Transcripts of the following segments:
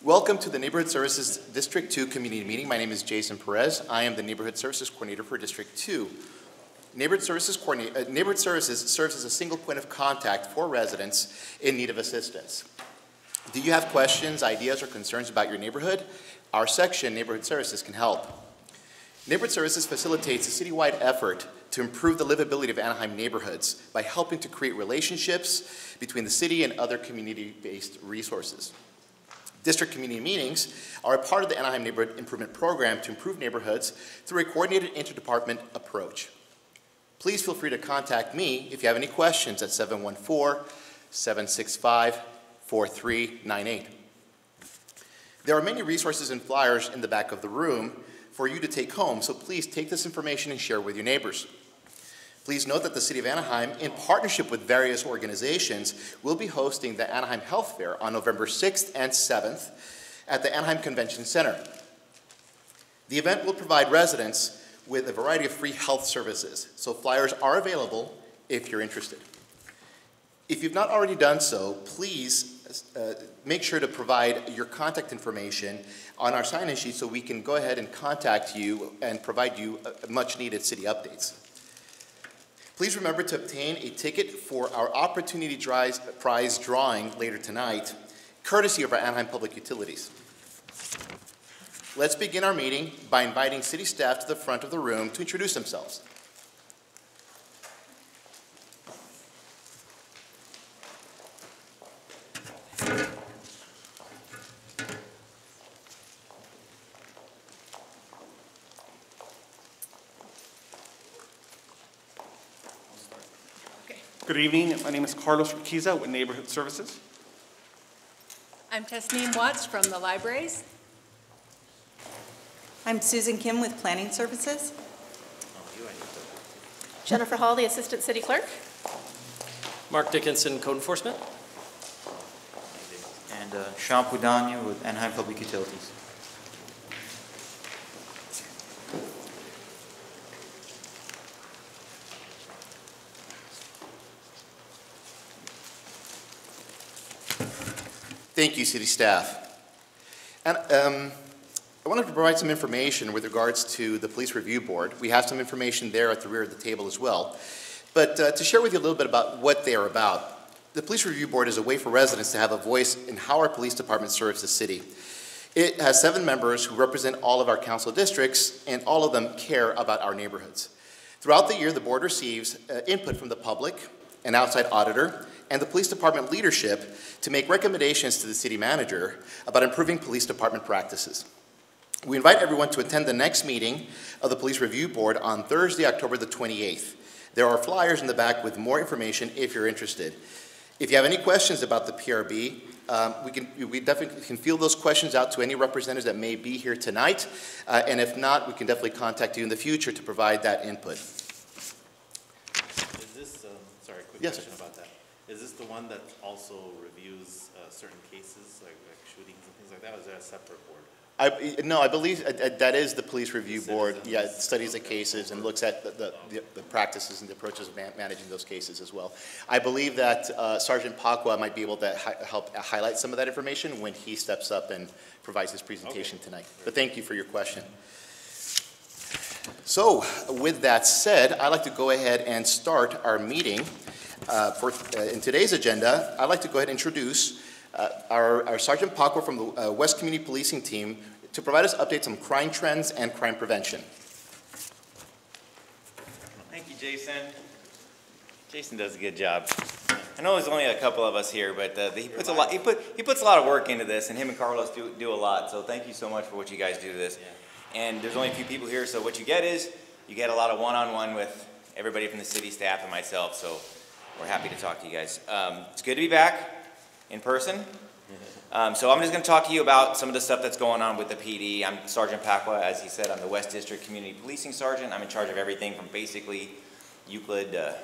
Welcome to the Neighborhood Services District 2 Community Meeting. My name is Jason Perez. I am the Neighborhood Services Coordinator for District 2. Neighborhood Services serves as a single point of contact for residents in need of assistance. Do you have questions, ideas, or concerns about your neighborhood? Our section, Neighborhood Services, can help. Neighborhood Services facilitates a citywide effort to improve the livability of Anaheim neighborhoods by helping to create relationships between the city and other community-based resources. District community meetings are a part of the Anaheim Neighborhood Improvement Program to improve neighborhoods through a coordinated interdepartment approach. Please feel free to contact me if you have any questions at 714-765-4398. There are many resources and flyers in the back of the room for you to take home, so please take this information and share with your neighbors. Please note that the City of Anaheim, in partnership with various organizations, will be hosting the Anaheim Health Fair on November 6th and 7th at the Anaheim Convention Center. The event will provide residents with a variety of free health services, so flyers are available if you're interested. If you've not already done so, please make sure to provide your contact information on our sign-in sheet so we can go ahead and contact you and provide you much-needed city updates. Please remember to obtain a ticket for our Opportunity Prize drawing later tonight, courtesy of our Anaheim Public Utilities. Let's begin our meeting by inviting city staff to the front of the room to introduce themselves. Good evening. My name is Carlos Urquiza with Neighborhood Services. I'm Tasneem Watts from the Libraries. I'm Susan Kim with Planning Services. Jennifer Hall, the Assistant City Clerk. Mark Dickinson, Code Enforcement. And Sean Pudanya with Anaheim Public Utilities. Thank you, city staff. And I wanted to provide some information with regards to the Police Review Board. We have some information there at the rear of the table as well. But to share with you a little bit about what they are about. The Police Review Board is a way for residents to have a voice in how our police department serves the city. It has 7 members who represent all of our council districts, and all of them care about our neighborhoods. Throughout the year, the board receives input from the public, an outside auditor, and the police department leadership to make recommendations to the city manager about improving police department practices. We invite everyone to attend the next meeting of the Police Review Board on Thursday, October the 28th. There are flyers in the back with more information if you're interested. If you have any questions about the PRB, we definitely can field those questions out to any representatives that may be here tonight, and if not, we can definitely contact you in the future to provide that input. Is this, sorry, quick Yes, question about that. Is this the one that also reviews certain cases, like shootings and things like that, or is that a separate board? No, I believe that is the Police Review Board. Yeah, it studies the cases and looks at the practices and the approaches of managing those cases as well. I believe that Sergeant Pacwa might be able to help highlight some of that information when he steps up and provides his presentation tonight. But thank you for your question. So, with that said, I'd like to go ahead and start our meeting. In today's agenda, I'd like to go ahead and introduce our Sergeant Pacwa from the West Community Policing Team to provide us updates on crime trends and crime prevention. Thank you, Jason. Jason does a good job. I know there's only a couple of us here, but he puts a lot. He puts a lot of work into this, and him and Carlos do a lot. So thank you so much for what you guys do to this. Yeah. And there's only a few people here, so what you get is you get a lot of one-on-one with everybody from the city staff and myself. So we're happy to talk to you guys. It's good to be back in person. So I'm just going to talk to you about some of the stuff that's going on with the PD. I'm Sergeant Pacwa, as he said. I'm the West District Community Policing Sergeant. I'm in charge of everything from basically Euclid to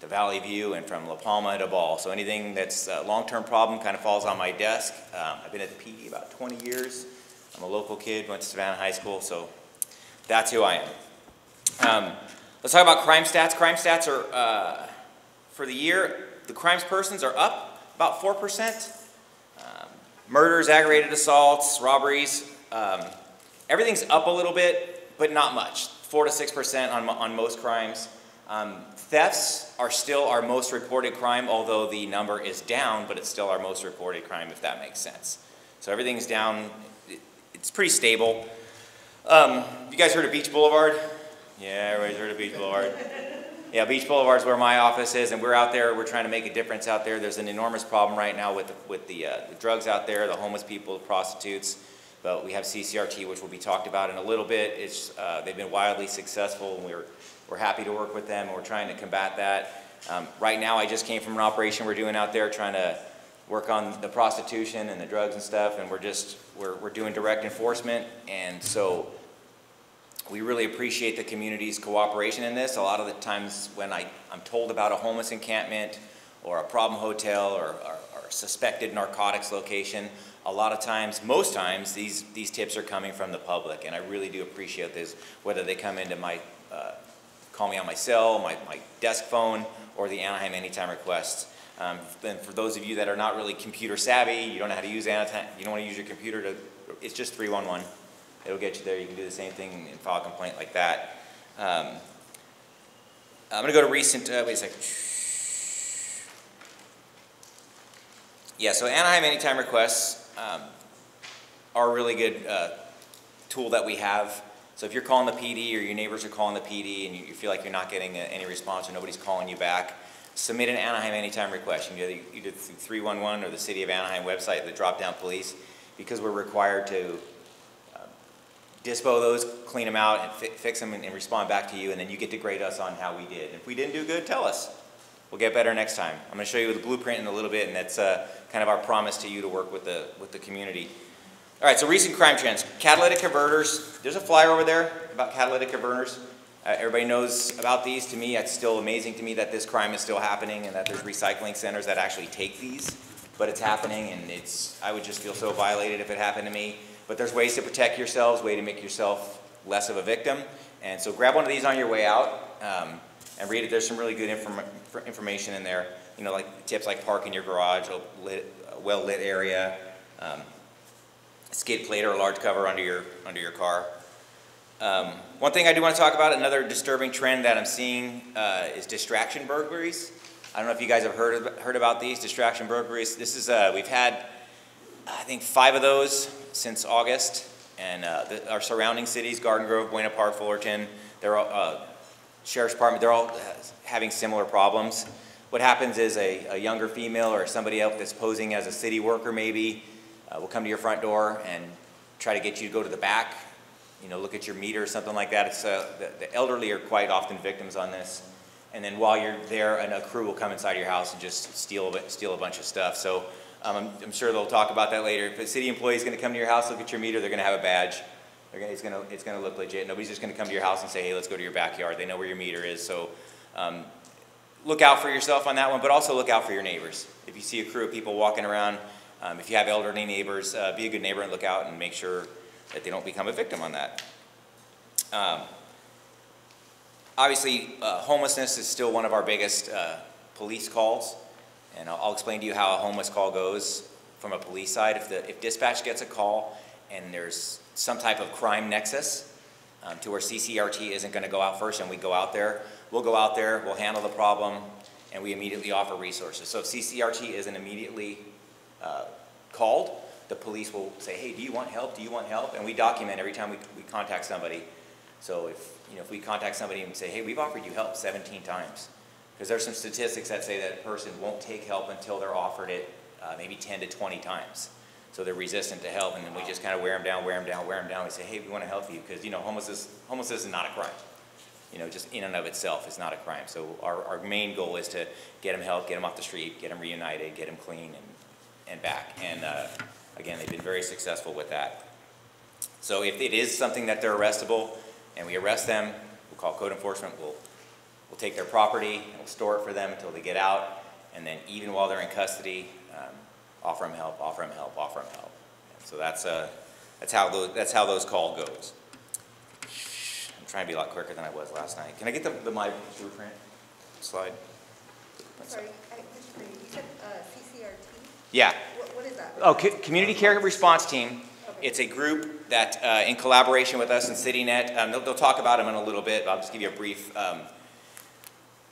Valley View and from La Palma to Ball. So anything that's a long-term problem kind of falls on my desk. I've been at the PD about 20 years. I'm a local kid, went to Savannah High School, so that's who I am. Let's talk about crime stats. Crime stats are, for the year, the crimes persons are up about 4%. Murders, aggravated assaults, robberies, everything's up a little bit, but not much. 4 to 6% on most crimes. Thefts are still our most reported crime, although the number is down, but it's still our most reported crime, if that makes sense. So everything's down. It's pretty stable. You guys heard of Beach Boulevard? Yeah, everybody's heard of Beach Boulevard. Yeah, Beach Boulevard is where my office is, and we're out there. We're trying to make a difference out there. There's an enormous problem right now with the drugs out there, the homeless people, the prostitutes. But we have CCRT, which will be talked about in a little bit. They've been wildly successful, and we're happy to work with them, and we're trying to combat that. Right now, I just came from an operation we're doing out there, trying to work on the prostitution and the drugs and stuff, and we're doing direct enforcement, and so we really appreciate the community's cooperation in this. A lot of the times when I'm told about a homeless encampment or a problem hotel or suspected narcotics location, a lot of times, most times, these tips are coming from the public, and I really do appreciate this, whether they come into call me on my cell, my desk phone, or the Anaheim Anytime requests. And for those of you that are not really computer savvy, you don't know how to use Anaheim, you don't want to use your computer it's just 311. It'll get you there. You can do the same thing and file a complaint like that. I'm going to go to recent, wait a second. Yeah, so Anaheim Anytime requests are a really good tool that we have. So if you're calling the PD or your neighbors are calling the PD and you feel like you're not getting any response or nobody's calling you back, submit an Anaheim Anytime request. You can do it either through 311 or the City of Anaheim website, the drop-down police, because we're required to dispo those, clean them out, and fix them and respond back to you, and then you get to grade us on how we did. If we didn't do good, tell us. We'll get better next time. I'm going to show you the blueprint in a little bit, and that's kind of our promise to you to work with the community. All right, so recent crime trends. Catalytic converters. There's a flyer over there about catalytic converters. Everybody knows about these. To me, it's still amazing to me that this crime is still happening and that there's recycling centers that actually take these. But it's happening, and I would just feel so violated if it happened to me. But there's ways to protect yourselves, way to make yourself less of a victim. And so grab one of these on your way out and read it. There's some really good information in there. You know, like tips like park in your garage, a well-lit area, skid plate or a large cover under your car. One thing I do want to talk about, another disturbing trend that I'm seeing is distraction burglaries. I don't know if you guys have heard about these distraction burglaries. This is we've had I think 5 of those since August, and our surrounding cities, Garden Grove, Buena Park, Fullerton, they're all, Sheriff's Department, they're all having similar problems. What happens is a younger female or somebody else that's posing as a city worker maybe will come to your front door and try to get you to go to the back, you know, look at your meter or something like that. It's, the elderly are quite often victims on this. And then while you're there, a crew will come inside your house and just steal a bunch of stuff. So I'm sure they'll talk about that later. If a city employee is going to come to your house, look at your meter, they're going to have a badge. It's going to look legit. Nobody's just going to come to your house and say, hey, let's go to your backyard. They know where your meter is. So look out for yourself on that one, but also look out for your neighbors. If you see a crew of people walking around, if you have elderly neighbors, be a good neighbor and look out and make sure that they don't become a victim on that. Obviously, homelessness is still one of our biggest police calls, and I'll explain to you how a homeless call goes from a police side. If dispatch gets a call and there's some type of crime nexus to where CCRT isn't going to go out first and we go out there, we'll go out there, we'll handle the problem, and we immediately offer resources. So if CCRT isn't immediately called, the police will say, hey, do you want help? Do you want help? And we document every time we contact somebody. So if we contact somebody and say, hey, we've offered you help 17 times. Because there's some statistics that say that a person won't take help until they're offered it maybe 10 to 20 times. So they're resistant to help, and then we just kind of wear them down, wear them down, wear them down. We say, hey, we want to help you, because, you know, homelessness is not a crime. You know, just in and of itself is not a crime. So our main goal is to get them help, get them off the street, get them reunited, get them clean and back. And again, they've been very successful with that. So if it is something that they're arrestable and we arrest them, we'll call code enforcement, we'll take their property and we'll store it for them until they get out. And then even while they're in custody, offer them help, offer them help, offer them help. So that's how those call goes. I'm trying to be a lot quicker than I was last night. Can I get my blueprint slide? Sorry, you said CCRT? Yeah. What is that? Oh, Community Care Response Team. It's a group that, in collaboration with us and CityNet, they'll talk about them in a little bit, but I'll just give you a brief.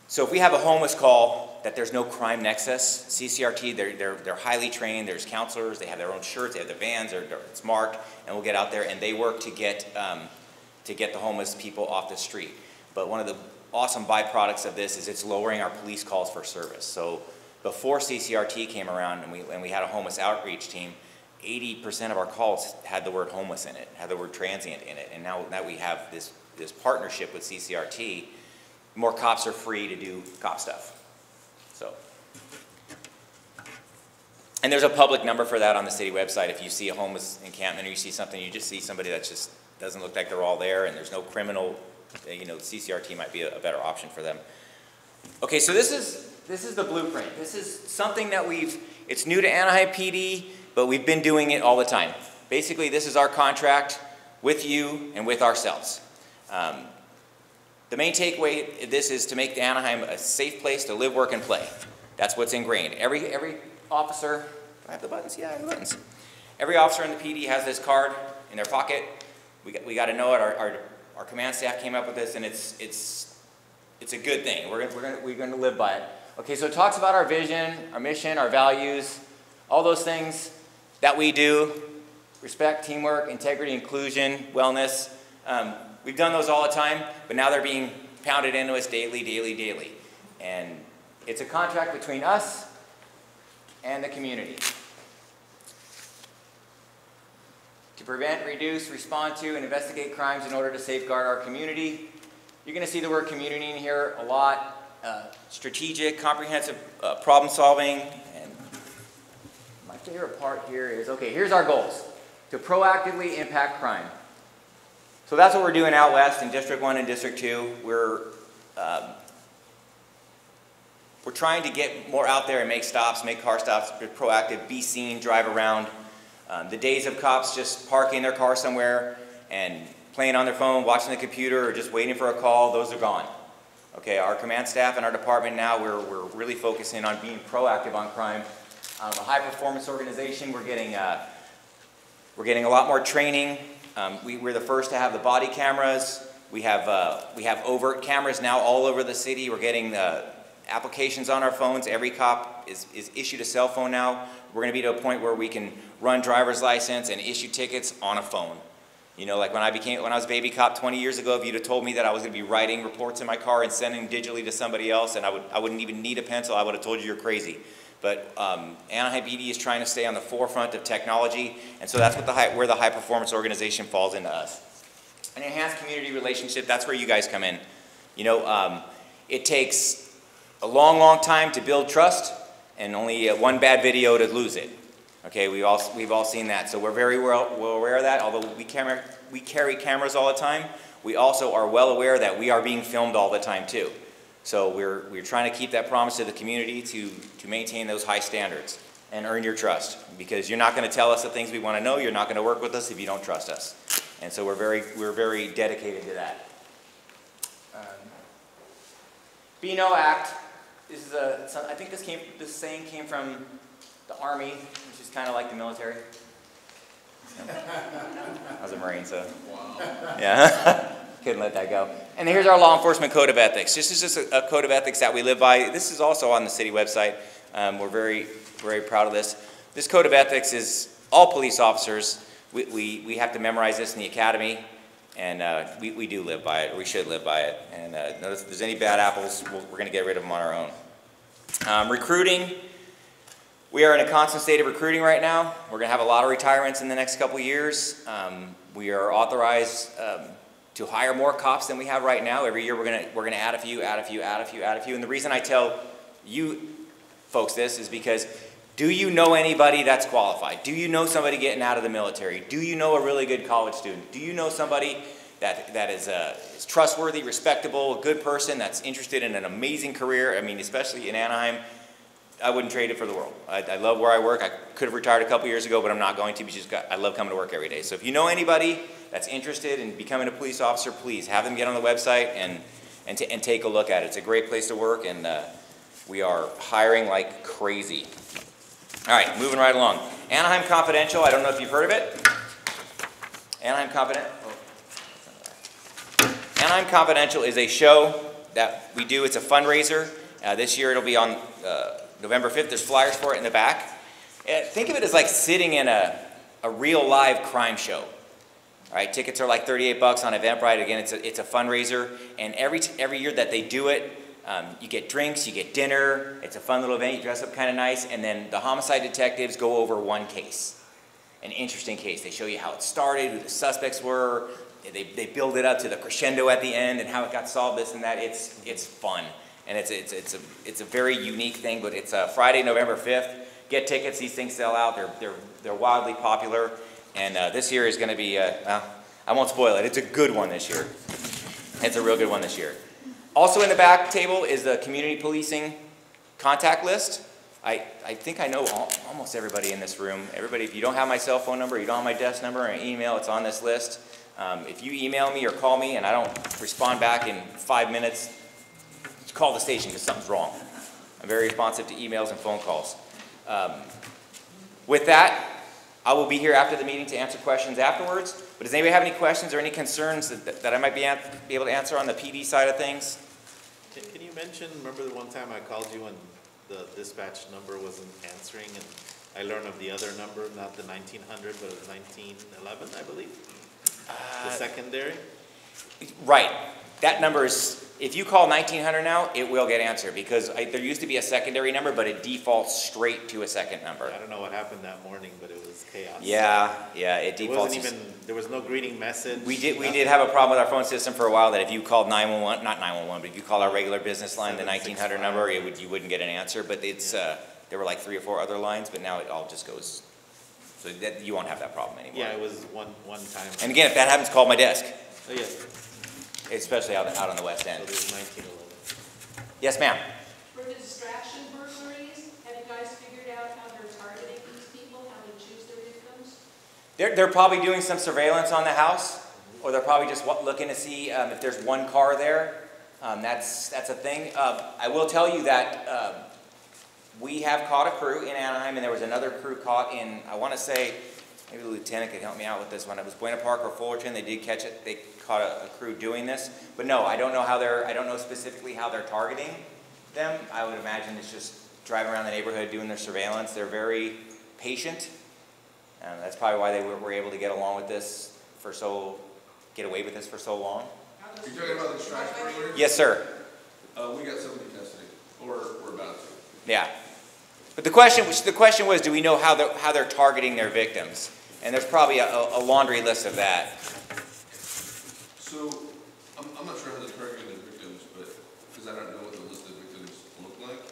So if we have a homeless call that there's no crime nexus, CCRT, they're highly trained. There's counselors. They have their own shirts. They have their vans. It's marked, and we'll get out there and they work to get the homeless people off the street. But one of the awesome byproducts of this is it's lowering our police calls for service. So before CCRT came around and we had a homeless outreach team, 80% of our calls had the word homeless in it, had the word transient in it. And now that we have this partnership with CCRT, more cops are free to do cop stuff. So, and there's a public number for that on the city website. If you see a homeless encampment or you see something, you just see somebody that just doesn't look like they're all there and there's no criminal, CCRT might be a better option for them. Okay, so this is the blueprint. This is something that it's new to Anaheim PD, but we've been doing it all the time. Basically, this is our contract with you and with ourselves. The main takeaway of this is to make Anaheim a safe place to live, work, and play. That's what's ingrained. Every officer, do I have the buttons? Yeah, I have the buttons. Every officer in the PD has this card in their pocket. We got to know it. Our command staff came up with this, and it's a good thing. We're going to live by it. Okay, so it talks about our vision, our mission, our values, all those things that we do: respect, teamwork, integrity, inclusion, wellness. We've done those all the time, but now they're being pounded into us daily. And it's a contract between us and the community. To prevent, reduce, respond to, and investigate crimes in order to safeguard our community. You're going to see the word community in here a lot. Strategic, comprehensive problem solving. And my favorite part here is, okay, here's our goals. To proactively impact crime. So that's what we're doing out west in District 1 and District 2. We're trying to get more out there and make stops, make car stops, be proactive, be seen, drive around. The days of cops just parking their car somewhere and playing on their phone, watching the computer, or just waiting for a call, those are gone. Okay, our command staff and our department now, we're really focusing on being proactive on crime. A high-performance organization, we're getting a lot more training. We're the first to have the body cameras. We have overt cameras now all over the city. We're getting applications on our phones. Every cop is issued a cell phone now. We're going to be to a point where we can run driver's license and issue tickets on a phone. Like when I was a baby cop 20 years ago, if you'd have told me that I was going to be writing reports in my car and sending digitally to somebody else, and I wouldn't even need a pencil, I would have told you you're crazy. But Anaheim PD is trying to stay on the forefront of technology, and so that's what where the high-performance organization falls into us. An enhanced community relationship, that's where you guys come in. It takes a long time to build trust, and only one bad video to lose it. Okay, we've all seen that, so we're very well aware of that. Although we carry cameras all the time, we also are well aware that we are being filmed all the time too. So we're trying to keep that promise to the community to maintain those high standards and earn your trust, because you're not going to tell us the things we want to know. You're not going to work with us if you don't trust us, and so we're very dedicated to that. Be No Act. This is I think this saying came from the Army, which is kind of like the military. I was a Marine, so yeah. Couldn't let that go. And here's our law enforcement code of ethics. This is just a code of ethics that we live by. This is also on the city website. We're very proud of this. This code of ethics is all police officers. We have to memorize this in the academy, and we do live by it. We should live by it. And if there's any bad apples, we're going to get rid of them on our own. Recruiting. We are in a constant state of recruiting right now. We're going to have a lot of retirements in the next couple years. We are authorized to hire more cops than we have right now. Every year we're going to add a few. And the reason I tell you folks this is because, do you know anybody that's qualified? Do you know somebody getting out of the military? Do you know a really good college student? Do you know somebody that is trustworthy, respectable, a good person that's interested in an amazing career? I mean, especially in Anaheim, I wouldn't trade it for the world. I love where I work. I could have retired a couple years ago, but I'm not going to because I love coming to work every day. So if you know anybody that's interested in becoming a police officer, please have them get on the website and take a look at it. It's a great place to work, and we are hiring like crazy. All right, moving right along. Anaheim Confidential, I don't know if you've heard of it. Anaheim Confidential is a show that we do. It's a fundraiser. This year it'll be on November 5th. There's flyers for it in the back. Think of it as like sitting in a real live crime show. All right, tickets are like $38 on Eventbrite. Again, it's a fundraiser, and every year that they do it, you get drinks, you get dinner. It's a fun little event. You dress up kind of nice, and then the homicide detectives go over one case, an interesting case. They show you how it started, who the suspects were. They build it up to the crescendo at the end and how it got solved. This and that. It's fun, and it's a very unique thing. But it's Friday, November 5th. Get tickets. These things sell out. They're wildly popular. And this year is going to be, well, I won't spoil it. It's a good one this year. It's a real good one this year. Also in the back table is the community policing contact list. I think I know almost everybody in this room. Everybody, if you don't have my cell phone number, you don't have my desk number or email, it's on this list. If you email me or call me and I don't respond back in 5 minutes, call the station because something's wrong. I'm very responsive to emails and phone calls. With that, I will be here after the meeting to answer questions afterwards. But does anybody have any questions or any concerns that I might be able to answer on the PD side of things? Can you mention, remember the one time I called you and the dispatch number wasn't answering, and I learned of the other number, not the 1900, but it was 1911, I believe? The secondary? Right. That number is, if you call 1900 now, it will get answered because there used to be a secondary number, but it defaults straight to a second number. I don't know what happened that morning, but it was chaos. Yeah, it defaults. It wasn't even, there was no greeting message. We did have a problem with our phone system for a while that if you called 911, not 911, but if you called our regular business line, the 1900 number, you wouldn't get an answer. But it's there were like 3 or 4 other lines, but now it all just goes. So that you won't have that problem anymore. Yeah, it was one time. And again, if that happens, call my desk. Oh, yeah. Especially out on the west end. So there's 1911. Yes, ma'am. For distraction burglaries, have you guys figured out how they're targeting these people, how they choose their victims? They're probably doing some surveillance on the house, or they're probably just looking to see if there's one car there. That's a thing. I will tell you that we have caught a crew in Anaheim, and there was another crew caught in, I want to say, maybe the lieutenant could help me out with this one. It was Buena Park or Fullerton. They did catch it. They caught a crew doing this. But no, I don't know specifically how they're targeting them. I would imagine it's just driving around the neighborhood doing their surveillance. They're very patient. That's probably why they were able to get along with this get away with this for so long. You're talking about the distraction burglary? Yes, sir. We got somebody in custody, or we're about to. Yeah. But the question was, do we know how they're targeting their victims? And there's probably a laundry list of that. So, I'm not sure how they're targeting their victims, but because I don't know what the list of victims look like.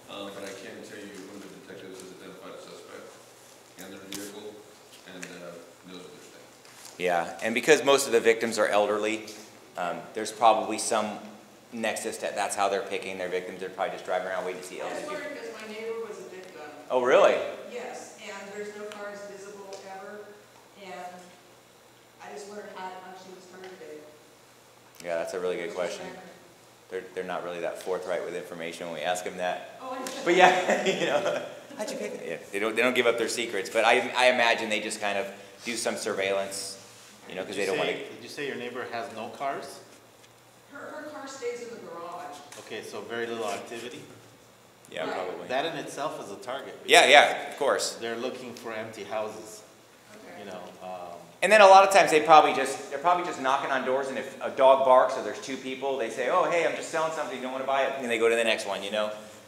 But I can tell you one of the detectives has identified a suspect and their vehicle and knows what they're saying. Yeah, and because most of the victims are elderly, there's probably some nexus that's how they're picking their victims. They're probably just driving around waiting to see elderly I was people. wondering because my neighbor was a victim. Oh, really? Yes, and there's no cars visible ever, and I just wondered how she was targeted. Yeah, that's a really good question. They're not really that forthright with information when we ask them that. Oh, I know. But yeah, how'd you pick it? Yeah, they don't give up their secrets, but I imagine they just kind of do some surveillance, because they don't want to. Did you say your neighbor has no cars? Her car stays in the garage. Okay, so very little activity. Yeah, Right. probably. That in itself is a target. Yeah, of course. They're looking for empty houses, Okay. And then a lot of times they're probably just knocking on doors, and if a dog barks or there's 2 people, they say, "Oh, hey, I'm just selling something. You don't want to buy it?" And they go to the next one.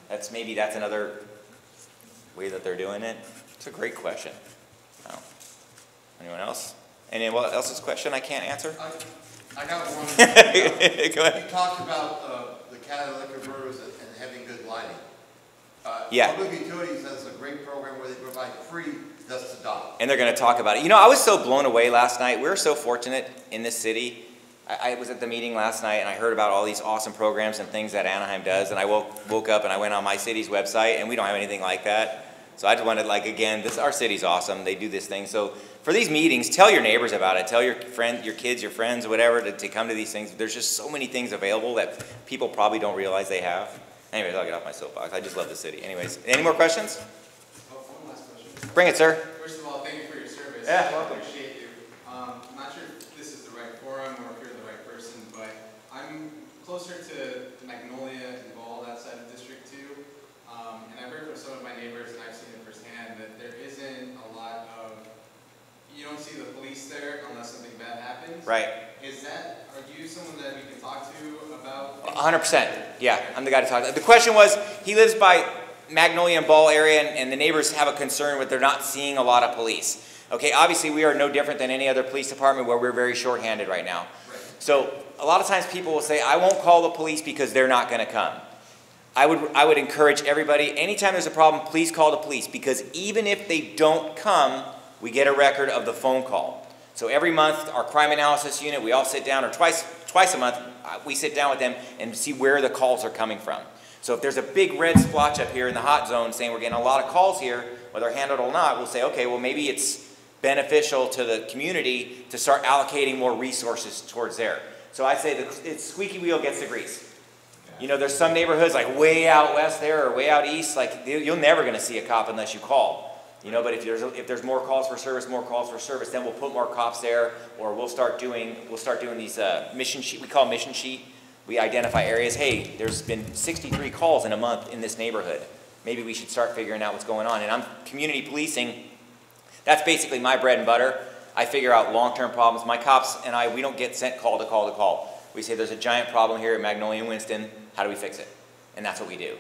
That's another way that they're doing it. It's a great question. Oh. Anyone else? Anyone else's question I can't answer? I got one. Go ahead. You talked about the catalytic converters and having good lighting. Yeah. Public Utilities has a great program where they provide free dusk to dog. And they're going to talk about it. I was so blown away last night. We're so fortunate in this city. I was at the meeting last night, and I heard about all these awesome programs and things that Anaheim does, and I woke up and I went on my city's website, and we don't have anything like that. So I just wanted, again, our city's awesome. They do this thing. So for these meetings, tell your neighbors about it. Tell your friends, your kids, your friends, whatever, to come to these things. There's just so many things available that people probably don't realize they have. Anyways, I'll get off my soapbox. I just love the city. Anyways, any more questions? One last Bring it, sir. First of all, thank you for your service. Yeah, I welcome. appreciate you. I'm not sure if this is the right forum or if you're the right person, but I'm closer to Magnolia and Ball, that side of District 2. And I've heard from some of my neighbors, and I've seen it firsthand, that there isn't a lot of, you don't see the police there unless something bad happens. Right. Are you someone that we can talk to about? 100%. Yeah, I'm the guy to talk to. The question was, he lives by Magnolia and Ball area, and the neighbors have a concern with they're not seeing a lot of police. Okay, obviously we are no different than any other police department where we're very short-handed right now. Right. So a lot of times people will say, I won't call the police because they're not going to come. I would encourage everybody, anytime there's a problem, please call the police, because even if they don't come, we get a record of the phone call. So every month, our crime analysis unit, we all sit down, or twice a month, we sit down with them and see where the calls are coming from. So if there's a big red splotch up here in the hot zone saying we're getting a lot of calls here, whether handled or not, we'll say, okay, well maybe it's beneficial to the community to start allocating more resources towards there. So I say it's squeaky wheel gets the grease. You know, there's some neighborhoods like way out west there or way out east, like you're never going to see a cop unless you call. You know, but if there's more calls for service, then we'll put more cops there, or we'll start doing these mission sheet. We call mission sheet. We identify areas. Hey, there's been 63 calls in a month in this neighborhood. Maybe we should start figuring out what's going on. And I'm community policing. That's basically my bread and butter. I figure out long-term problems. My cops and I, we don't get sent call to call to call. We say there's a giant problem here at Magnolia and Winston. How do we fix it? And that's what we do.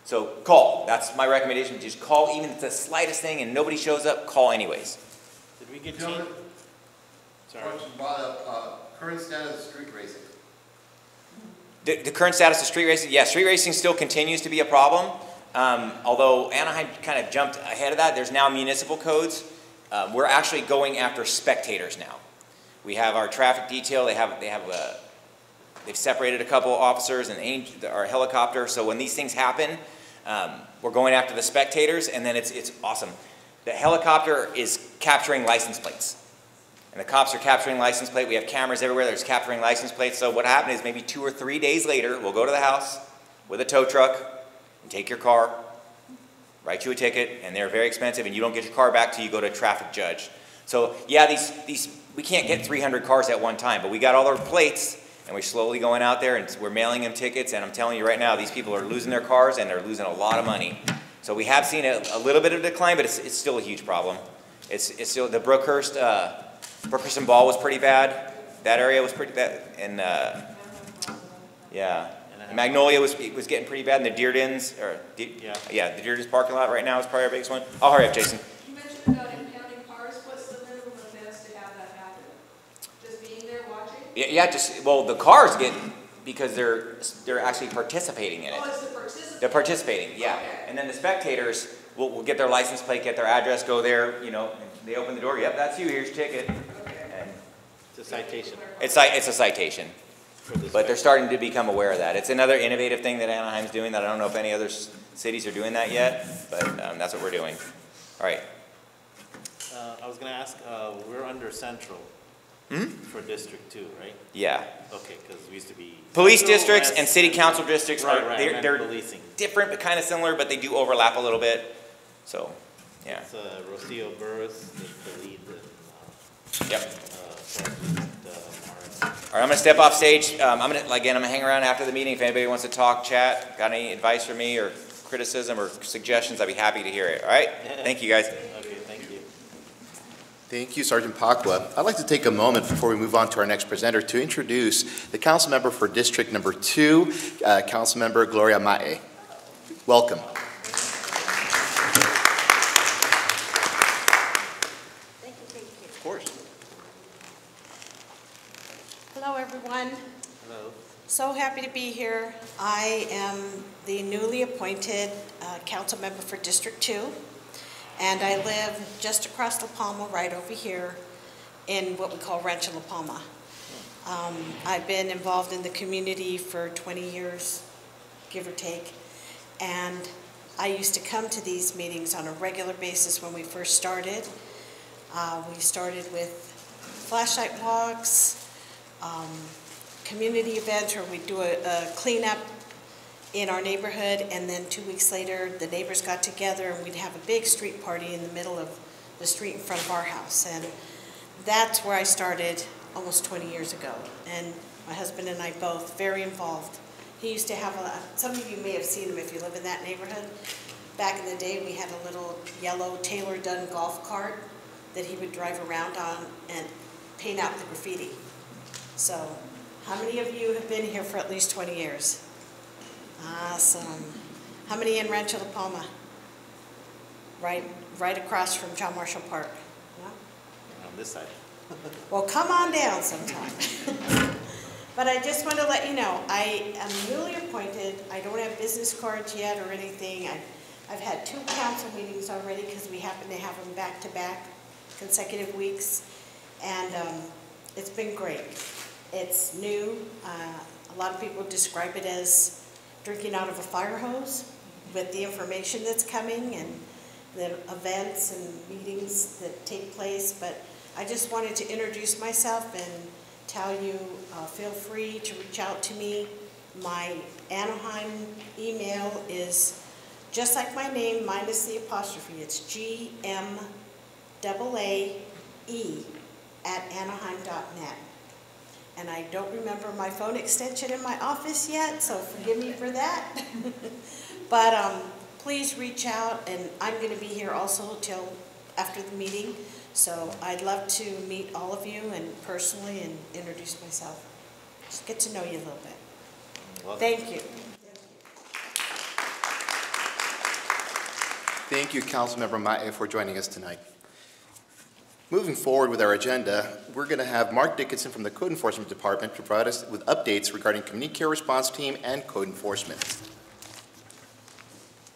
So call. That's my recommendation. Just call, even if it's the slightest thing and nobody shows up, call anyways. Did we get Gentlemen, Sorry. question brought up, current status of street racing. The current status of street racing, yeah, street racing still continues to be a problem. Although Anaheim kind of jumped ahead of that, there's now municipal codes. We're actually going after spectators now. We have our traffic detail. They've separated a couple of officers and our helicopter. So when these things happen, we're going after the spectators, and then it's awesome. The helicopter is capturing license plates. And the cops are capturing license plate. We have cameras everywhere that's capturing license plates. So what happened is maybe 2 or 3 days later, we'll go to the house with a tow truck and take your car, write you a ticket, and they're very expensive, and you don't get your car back till you go to a traffic judge. So yeah, we can't get 300 cars at one time, but we got all our plates, and we're slowly going out there, and we're mailing them tickets, and I'm telling you right now, these people are losing their cars, and they're losing a lot of money. So we have seen a little bit of decline, but it's still a huge problem. It's still, the Brookhurst and Ball was pretty bad. That area was pretty bad, and yeah. Magnolia was getting pretty bad, and the Deerdens, the Deerdens parking lot right now is probably our biggest one. I'll hurry up, Jason. You mentioned about impounding cars. What's the minimum offense to have that happen? Just being there watching? Yeah, well, the cars get, because they're actually participating in it. Oh, it's the participants. They're participating, yeah. Okay. And then the spectators will get their license plate, get their address, go there, you know, and they open the door. Yep, that's you. Here's your ticket. Okay. And It's a citation. it's a citation. But they're starting to become aware of that. It's another innovative thing that Anaheim's doing that I don't know if any other cities are doing that yet, but that's what we're doing. All right. I was going to ask, we're under Central for District 2, right? Yeah. Okay, because we used to be... Police Central, districts West, and city council districts they're policing. different but kind of similar, but they do overlap a little bit. So, yeah. It's Rocio Burris, the lead. Yep. All right, I'm going to step off stage. I'm going to hang around after the meeting. If anybody wants to talk, chat, got any advice for me or criticism or suggestions, I'd be happy to hear it. All right? Thank you, guys. Okay, thank you. Thank you, Sergeant Pacwa. I'd like to take a moment before we move on to our next presenter to introduce the council member for District Number 2, Council Member Gloria Mae. Welcome. Thank you. Of course. Hello, everyone. Hello. So happy to be here. I am the newly appointed council member for District 2, and I live just across La Palma, right over here, in what we call Rancho La Palma. I've been involved in the community for 20 years, give or take, and I used to come to these meetings on a regular basis when we first started. We started with flashlight walks, community events where we do a cleanup in our neighborhood, and then 2 weeks later, the neighbors got together and we'd have a big street party in the middle of the street in front of our house. And that's where I started almost 20 years ago. And my husband and I both very involved. He used to have some of you may have seen him if you live in that neighborhood. Back in the day, we had a little yellow tailor-done golf cart that he would drive around on and paint out the graffiti. So, how many of you have been here for at least 20 years? Awesome. How many in Rancho La Palma? Right across from John Marshall Park. No? On this side. Well, come on down sometime. But I just want to let you know, I am newly appointed. I don't have business cards yet or anything. I've had 2 council meetings already because we happen to have them back-to-back consecutive weeks. And it's been great. It's new. A lot of people describe it as drinking out of a fire hose with the information that's coming and the events and meetings that take place. But I just wanted to introduce myself and tell you, feel free to reach out to me. My Anaheim email is just like my name minus the apostrophe. It's GMAAE@anaheim.net. And I don't remember my phone extension in my office yet, so forgive me for that. But please reach out, and I'm going to be here also till after the meeting. So I'd love to meet all of you and personally and introduce myself. Just get to know you a little bit. Thank you. Thank you, Councilmember Mae, for joining us tonight. Moving forward with our agenda, we're going to have Mark Dickinson from the Code Enforcement Department provide us with updates regarding Community Care Response Team and Code Enforcement.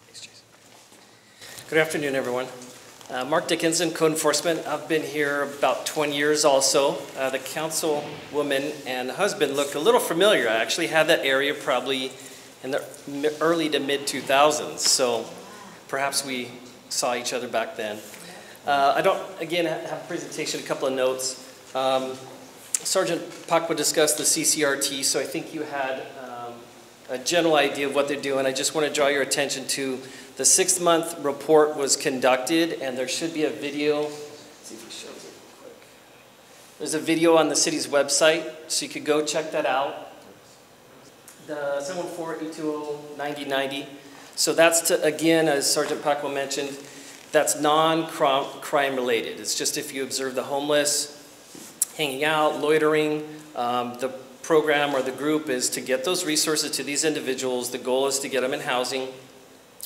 Thanks, Jason. Good afternoon, everyone. Mark Dickinson, Code Enforcement. I've been here about 20 years also. The councilwoman and husband look a little familiar. I actually had that area probably in the early to mid-2000s, so perhaps we saw each other back then. I don't, again, have a presentation, a couple of notes. Sergeant Pacwa discussed the CCRT, so I think you had a general idea of what they're doing. I just want to draw your attention to the 6-month report was conducted, and there should be a video. Let's see if it shows it quick. There's a video on the city's website, so you could go check that out. The 714-820-9090. So that's to, again, as Sergeant Pacwa mentioned, that's non-crime related. It's just if you observe the homeless, hanging out, loitering, the program or the group is to get those resources to these individuals. The goal is to get them in housing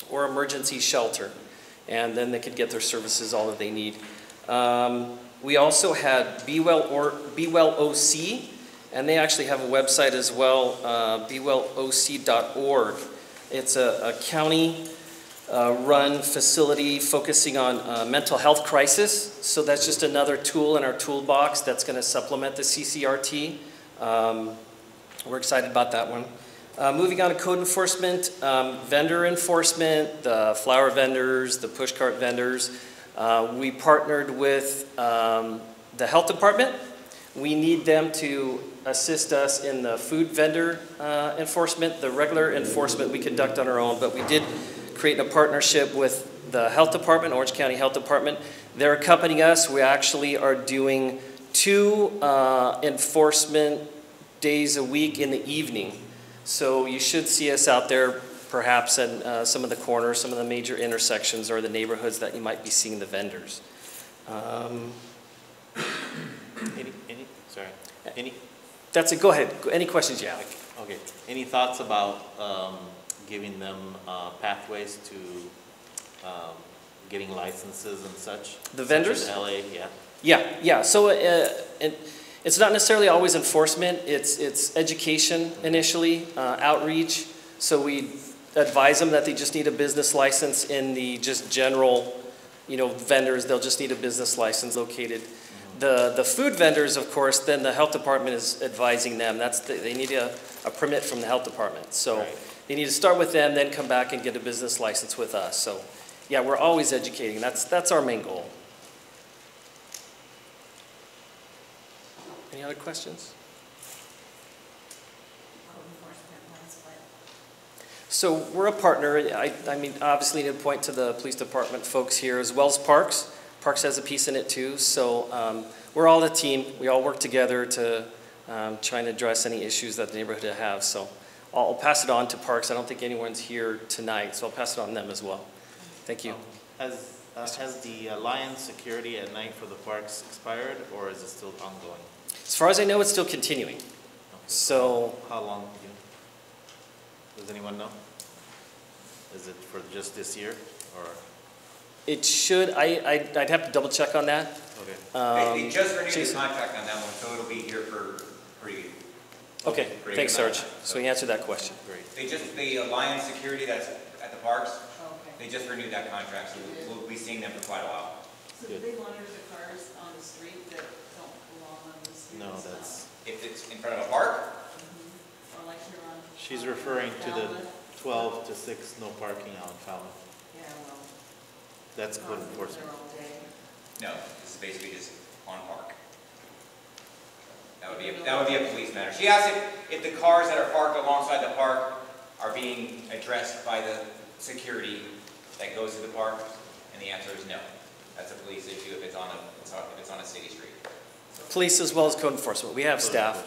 or emergency shelter, and then they could get their services, all that they need. We also had Be Well OC, and they actually have a website as well, bewelloc.org. It's a county run facility focusing on mental health crisis. So that's just another tool in our toolbox that's going to supplement the CCRT. We're excited about that one. Moving on to code enforcement, vendor enforcement, the flower vendors, the pushcart vendors. We partnered with the health department. We need them to assist us in the food vendor enforcement. The regular enforcement we conduct on our own, but we did create a partnership with the health department, Orange County Health Department. They're accompanying us. We actually are doing 2 enforcement days a week in the evening. So you should see us out there perhaps in some of the corners, some of the major intersections or the neighborhoods that you might be seeing the vendors. That's it, go ahead. Any questions you have? Okay, any thoughts about giving them pathways to getting licenses and such? The vendors? Such as LA, Yeah. So it's not necessarily always enforcement. It's education initially, outreach. So we advise them that they just need a business license in the just general, vendors. They'll just need a business license located. The food vendors, of course, then the health department is advising them. They need a permit from the health department. So they need to start with them, then come back and get a business license with us. So yeah, we're always educating. That's our main goal. Any other questions? So we're a partner. I mean, obviously need to point to the police department folks here as well as Parks. Parks has a piece in it too. So we're all a team. We all work together to try and address any issues that the neighborhood has. So I'll pass it on to Parks. I don't think anyone's here tonight, so I'll pass it on to them as well. Thank you. Has the Alliance security at night for the parks expired, or is it still ongoing? As far as I know, it's still continuing. Okay. So How long? Does anyone know? Is it for just this year, or? it should, I'd have to double check on that. Okay. They just renewed the Jason? contract on that one, so it'll be here for pretty. Okay, pretty thanks, amount of Sarge. time. So he answered that question. Great. The Alliance security that's at the parks, Okay. they just renewed that contract, so we'll be seeing them for quite a while. So do they monitor the cars on the street that don't belong on the street? No, that's, If it's in front of a park, Or like you're on. she's referring to the 12 to 6 no parking on Falmouth. Yeah, well. That's code enforcement. They're all day. no, this is basically just on park. That would be a police matter. She asked if the cars that are parked alongside the park are being addressed by the security that goes to the park, and the answer is no. That's a police issue if it's on a city street. Police as well as code enforcement. We have staff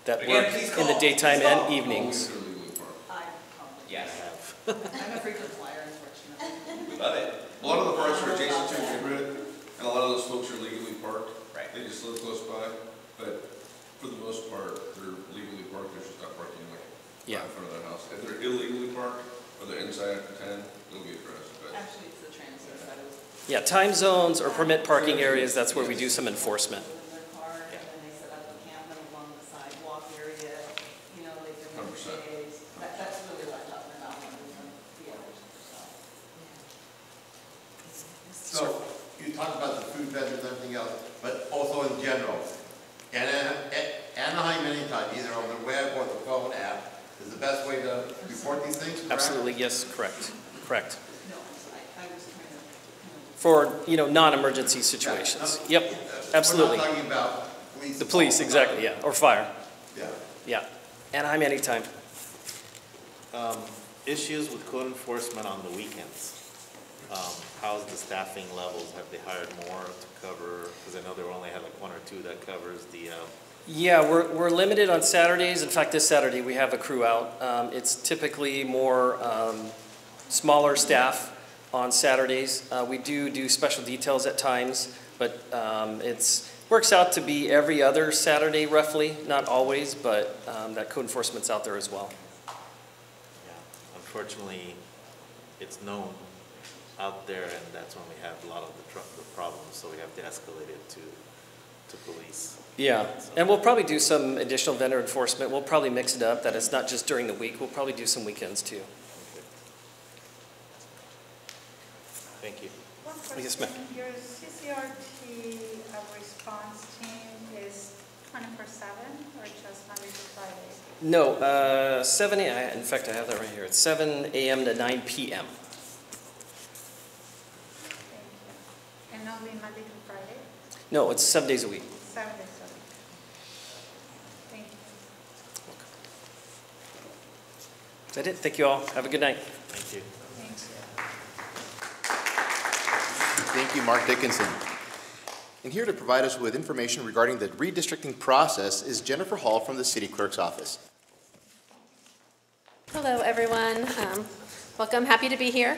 that Again, work please in the call. daytime Please call. and evenings. Yes, I'm a frequent flyer, unfortunately. we love it. A lot of the parks are adjacent to your neighborhood, and a lot of those folks are legally parked. Right. They just live close by, but for the most part, they're legally parked, they're just not parking like Yeah. right in front of their house. If they're illegally parked, or they're inside after 10, they'll be addressed, but. Actually, it's the transfer that was. Yeah, time zones or permit parking areas, that's where we do some enforcement. In their car, and then they set up encampment along the sidewalk area, you know, they bring in 100%. shades. That's really what I'm talking about, when we come the others, so. So, you talked about the food vendors and everything else, but also in general. Anaheim Anytime, either on the web or the phone app, is the best way to report these things, correct? Absolutely, yes, correct, correct. No, I was trying to. For, non-emergency situations. Yep, absolutely. We're not talking about police. The police, exactly, yeah, or fire, Yeah. yeah. Anaheim Anytime. Issues with code enforcement on the weekends. How's the staffing levels? Have they hired more to cover? Because I know they only have like 1 or 2 that covers the. Yeah, we're limited on Saturdays. In fact, this Saturday we have a crew out. It's typically more smaller staff on Saturdays. We do special details at times, but it works out to be every other Saturday roughly, not always, but that code enforcement's out there as well. Yeah, unfortunately, it's known out there, and that's when we have a lot of the problems. So we have to escalate it to police. Yeah, and we'll probably do some additional vendor enforcement. We'll probably mix it up, that it's not just during the week. We'll probably do some weekends too. Okay. Thank you. One Yes, question, ma'am. your CCRT response team is 24/7 or just Monday to Friday? No, 7 a.m. In fact, I have that right here. It's 7 a.m. to 9 p.m. Thank you. And only Monday to Friday? No, it's 7 days a week. 7 days a week. Thank you. Is that it? Thank you all. Have a good night. Thank you. Thank you. Thank you, Mark Dickinson. And here to provide us with information regarding the redistricting process is Jennifer Hall from the City Clerk's Office. Hello, everyone. Welcome. Happy to be here.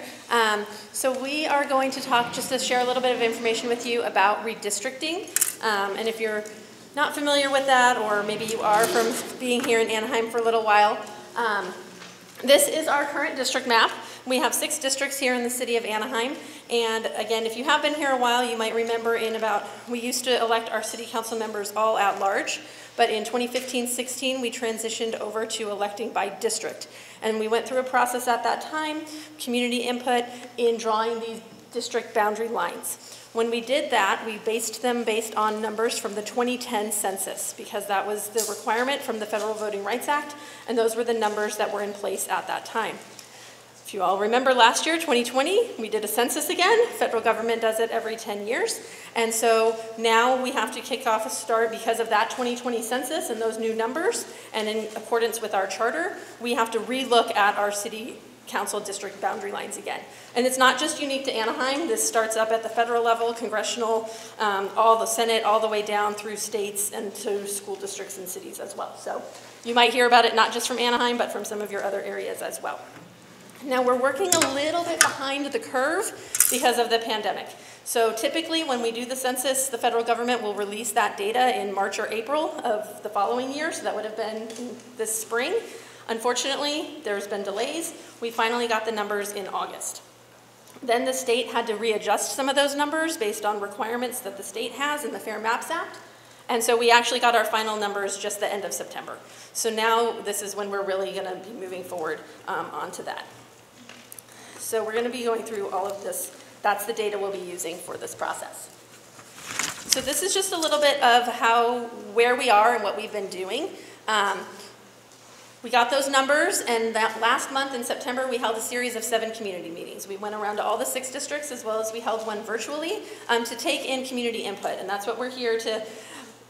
So we are going to talk, just to share a little bit of information with you about redistricting. And if you're not familiar with that, or maybe you are from being here in Anaheim for a little while, this is our current district map. We have 6 districts here in the city of Anaheim. And again, if you have been here a while, you might remember we used to elect our city council members all at large. But in 2015-16, we transitioned over to electing by district. And we went through a process at that time, community input in drawing these district boundary lines. When we did that, we based them based on numbers from the 2010 census, because that was the requirement from the Federal Voting Rights Act, and those were the numbers that were in place at that time. If you all remember last year, 2020, we did a census again. Federal government does it every 10 years. And so now we have to kick off a start because of that 2020 census and those new numbers. And in accordance with our charter, we have to relook at our city council district boundary lines again. And it's not just unique to Anaheim. This starts up at the federal level, congressional, all the Senate, all the way down through states and to school districts and cities as well. So you might hear about it not just from Anaheim, but from some of your other areas as well. Now we're working a little bit behind the curve because of the pandemic. So typically when we do the census, the federal government will release that data in March or April of the following year. So that would have been this spring. Unfortunately, there's been delays. We finally got the numbers in August. Then the state had to readjust some of those numbers based on requirements that the state has in the Fair Maps Act. And so we actually got our final numbers just the end of September. So now this is when we're really going to be moving forward onto that. So we're going to be going through all of this. That's the data we'll be using for this process. So this is just a little bit of where we are and what we've been doing. We got those numbers, and that last month in September, we held a series of 7 community meetings. We went around to all the 6 districts, as well as we held one virtually, to take in community input, and that's what we're here to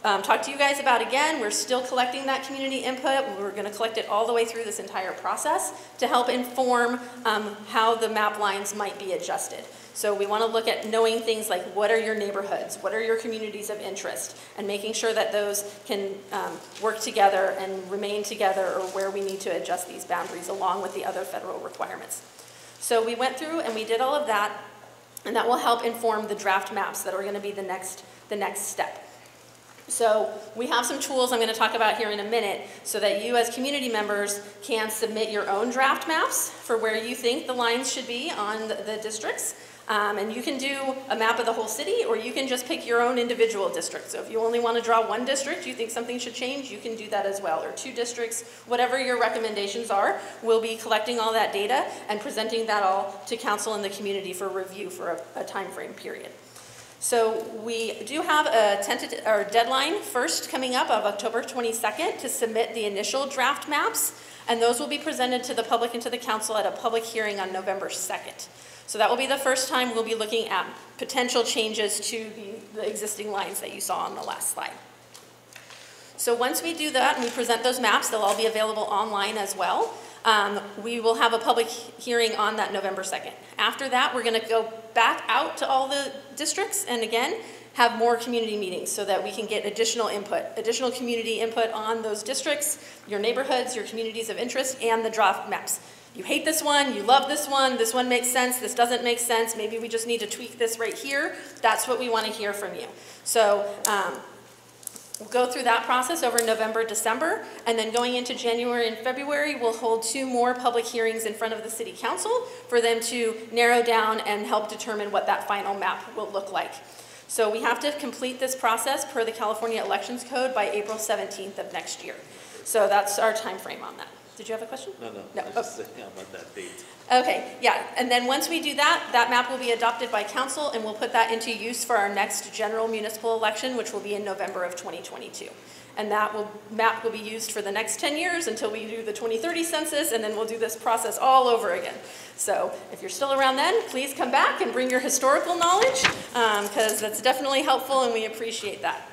talk to you guys about again. We're still collecting that community input. We're going to collect it all the way through this entire process to help inform how the map lines might be adjusted. So we want to look at knowing things like what are your neighborhoods, what are your communities of interest, and making sure that those can work together and remain together, or where we need to adjust these boundaries along with the other federal requirements. So we went through and we did all of that, and that will help inform the draft maps that are going to be the next step. So we have some tools I'm going to talk about here in a minute so that you as community members can submit your own draft maps for where you think the lines should be on the districts. And you can do a map of the whole city, or you can just pick your own individual district. So if you only want to draw one district, you think something should change, you can do that as well, or 2 districts, whatever your recommendations are. We'll be collecting all that data and presenting that all to council and the community for review for a time frame period. So we do have a tentative or deadline first coming up of October 22nd to submit the initial draft maps, and those will be presented to the public and to the council at a public hearing on November 2nd. So that will be the first time we'll be looking at potential changes to the existing lines that you saw on the last slide. So once we do that and we present those maps, they'll all be available online as well. We will have a public hearing on that November 2nd. After that, we're going to go back out to all the districts and again have more community meetings so that we can get additional input, additional community input on those districts, your neighborhoods, your communities of interest, and the draft maps. You hate this one, you love this one makes sense, this doesn't make sense, maybe we just need to tweak this right here. That's what we want to hear from you. So we'll go through that process over November, December, and then going into January and February, we'll hold 2 more public hearings in front of the City Council for them to narrow down and help determine what that final map will look like. So we have to complete this process per the California Elections Code by April 17th of next year. So that's our time frame on that. Did you have a question? No. No. I was just saying about that date. Okay, yeah, and then once we do that, that map will be adopted by council and we'll put that into use for our next general municipal election, which will be in November of 2022. And that map will be used for the next 10 years until we do the 2030 census, and then we'll do this process all over again. So if you're still around then, please come back and bring your historical knowledge, because that's definitely helpful and we appreciate that.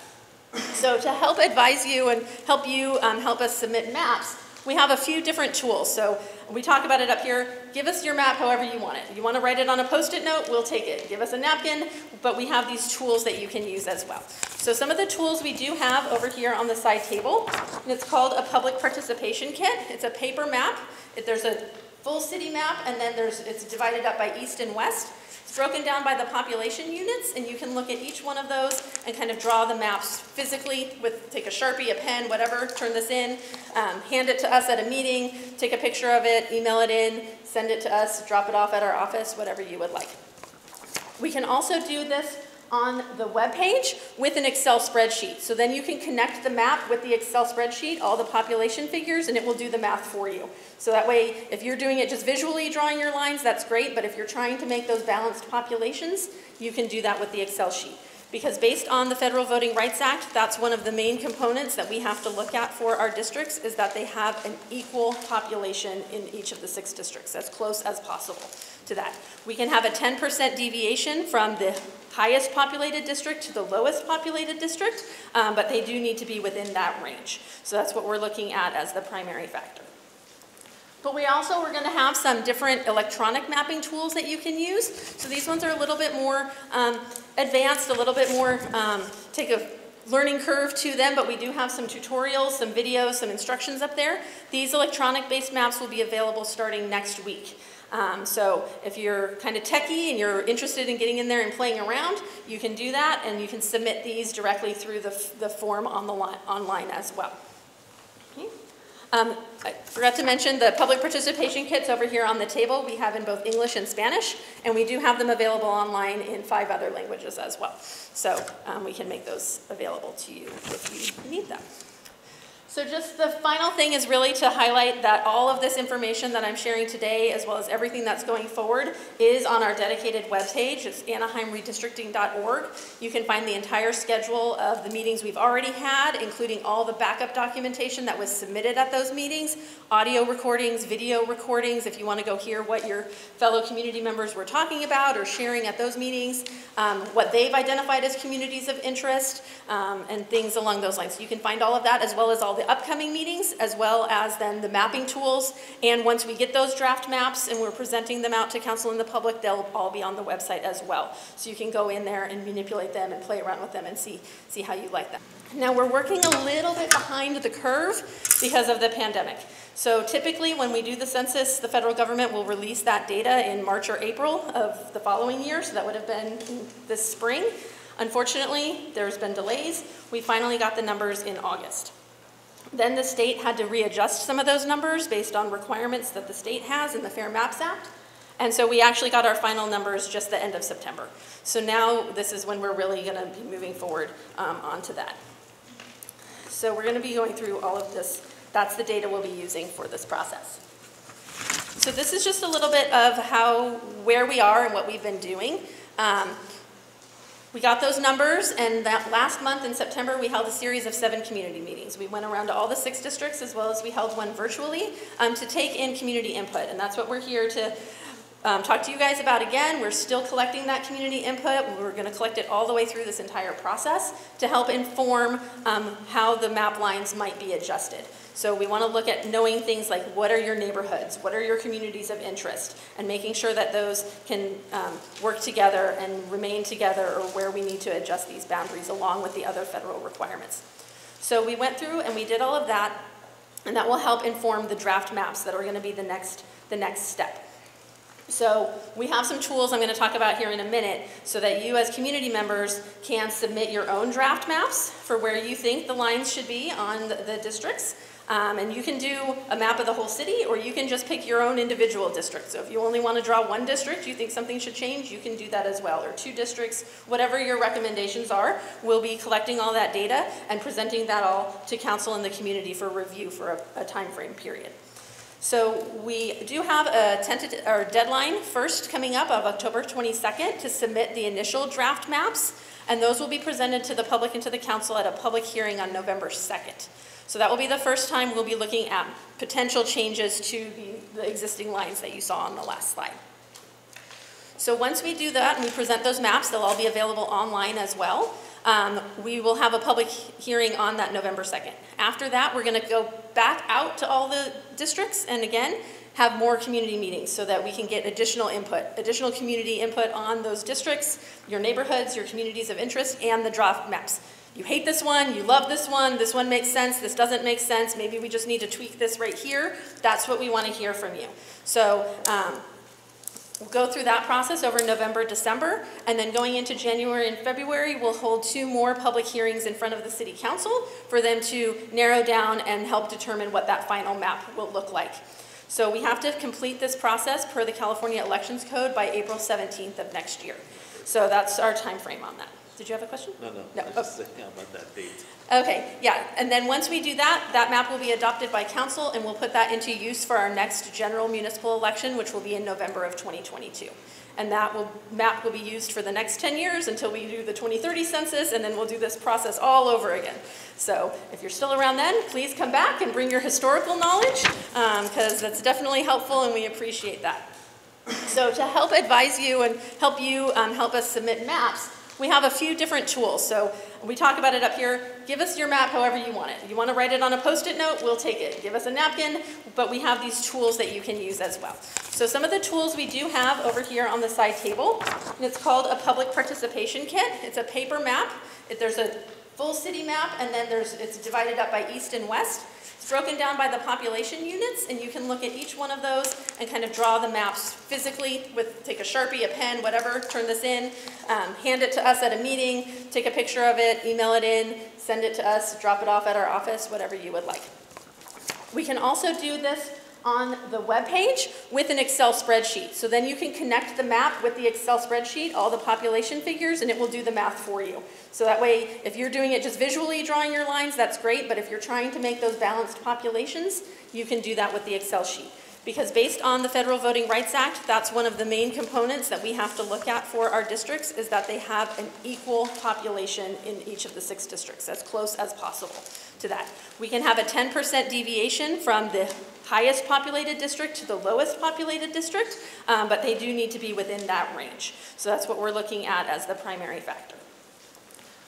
So to help advise you and help help us submit maps, we have a few different tools. So we talk about it up here. Give us your map however you want it. You want to write it on a Post-it note, we'll take it. Give us a napkin, but we have these tools that you can use as well. So some of the tools we do have over here on the side table, and it's called a public participation kit. It's a paper map. There's a full city map, and then it's divided up by east and west. It's broken down by the population units, and you can look at each one of those and kind of draw the maps physically take a Sharpie, a pen, whatever, turn this in, hand it to us at a meeting, take a picture of it, email it in, send it to us, drop it off at our office, whatever you would like. We can also do this on the web page with an Excel spreadsheet. So then you can connect the map with the Excel spreadsheet, all the population figures, and it will do the math for you. So that way, if you're doing it just visually drawing your lines, that's great, but if you're trying to make those balanced populations, you can do that with the Excel sheet. Because based on the Federal Voting Rights Act, that's one of the main components that we have to look at for our districts, is that they have an equal population in each of the 6 districts, as close as possible to that. We can have a 10% deviation from the highest populated district to the lowest populated district, but they do need to be within that range. So that's what we're looking at as the primary factor. But we also are going to have some different electronic mapping tools that you can use. So these ones are a little bit more advanced, a little bit more, take a learning curve to them, but we do have some tutorials, some videos, some instructions up there. These electronic-based maps will be available starting next week. So if you're kind of techie and you're interested in getting in there and playing around, you can do that, and you can submit these directly through the form on the online as well. Okay. I forgot to mention the public participation kits over here on the table. We have in both English and Spanish, and we do have them available online in 5 other languages as well. So we can make those available to you if you need them. So just the final thing is really to highlight that all of this information that I'm sharing today, as well as everything that's going forward, is on our dedicated webpage. It's anaheimredistricting.org. You can find the entire schedule of the meetings we've already had, including all the backup documentation that was submitted at those meetings, audio recordings, video recordings, if you want to go hear what your fellow community members were talking about or sharing at those meetings, what they've identified as communities of interest, and things along those lines. So you can find all of that, as well as all the upcoming meetings, as well as then the mapping tools. And once we get those draft maps and we're presenting them out to council and the public, they'll all be on the website as well. So you can go in there and manipulate them and play around with them and see how you like them. Now we're working a little bit behind the curve because of the pandemic. So typically when we do the census, the federal government will release that data in March or April of the following year. So that would have been this spring. Unfortunately, there's been delays. We finally got the numbers in August. Then the state had to readjust some of those numbers based on requirements that the state has in the Fair Maps Act. And so we actually got our final numbers just the end of September. So now this is when we're really going to be moving forward onto that. So we're going to be going through all of this. That's the data we'll be using for this process. So this is just a little bit of where we are and what we've been doing. We got those numbers, and that last month in September, we held a series of 7 community meetings. We went around to all the 6 districts, as well as we held one virtually, to take in community input. And that's what we're here to talk to you guys about again. We're still collecting that community input. We're going to collect it all the way through this entire process to help inform how the map lines might be adjusted. So we want to look at knowing things like, what are your neighborhoods, what are your communities of interest, and making sure that those can work together and remain together, or where we need to adjust these boundaries along with the other federal requirements. So we went through and we did all of that, and that will help inform the draft maps that are going to be the next step. So we have some tools I'm going to talk about here in a minute, so that you as community members can submit your own draft maps for where you think the lines should be on the districts. And you can do a map of the whole city, or you can just pick your own individual district. So if you only want to draw one district, you think something should change, you can do that as well. Or 2 districts, whatever your recommendations are. We'll be collecting all that data and presenting that all to council and the community for review for a time frame period. So we do have a tentative or deadline first coming up of October 22nd to submit the initial draft maps, and those will be presented to the public and to the council at a public hearing on November 2nd. So that will be the first time we'll be looking at potential changes to the existing lines that you saw on the last slide. So once we do that and we present those maps, they'll all be available online as well. We will have a public hearing on that November 2nd. After that, we're going to go back out to all the districts and again have more community meetings so that we can get additional input, additional community input on those districts, your neighborhoods, your communities of interest, and the draft maps. You hate this one, you love this one makes sense, this doesn't make sense, maybe we just need to tweak this right here. That's what we want to hear from you. So we'll go through that process over November, December, and then going into January and February, we'll hold 2 more public hearings in front of the City Council for them to narrow down and help determine what that final map will look like. So we have to complete this process per the California Elections Code by April 17th of next year. So that's our time frame on that. Did you have a question? No. No. I was just saying about that date. Okay, yeah, and then once we do that, that map will be adopted by council, and we'll put that into use for our next general municipal election, which will be in November of 2022. And that map will be used for the next 10 years until we do the 2030 census, and then we'll do this process all over again. So if you're still around then, please come back and bring your historical knowledge, because that's definitely helpful, and we appreciate that. So to help advise you and help you help us submit maps, We have a few different tools. So we talk about it up here. Give us your map however you want it. You want to write it on a Post-it note, we'll take it. Give us a napkin, but we have these tools that you can use as well. So some of the tools we do have over here on the side table, and it's called a public participation kit. It's a paper map. There's a full city map, and then it's divided up by east and west. It's broken down by the population units, and you can look at each one of those and kind of draw the maps physically take a Sharpie, a pen, whatever, turn this in, hand it to us at a meeting, take a picture of it, email it in, send it to us, drop it off at our office, whatever you would like. We can also do this on the web page with an Excel spreadsheet. So then you can connect the map with the Excel spreadsheet, all the population figures, and it will do the math for you. So that way, if you're doing it just visually drawing your lines, that's great, but if you're trying to make those balanced populations, you can do that with the Excel sheet. Because based on the Federal Voting Rights Act, that's one of the main components that we have to look at for our districts, is that they have an equal population in each of the 6 districts, as close as possible to that. We can have a 10% deviation from the highest populated district to the lowest populated district, but they do need to be within that range. So that's what we're looking at as the primary factor.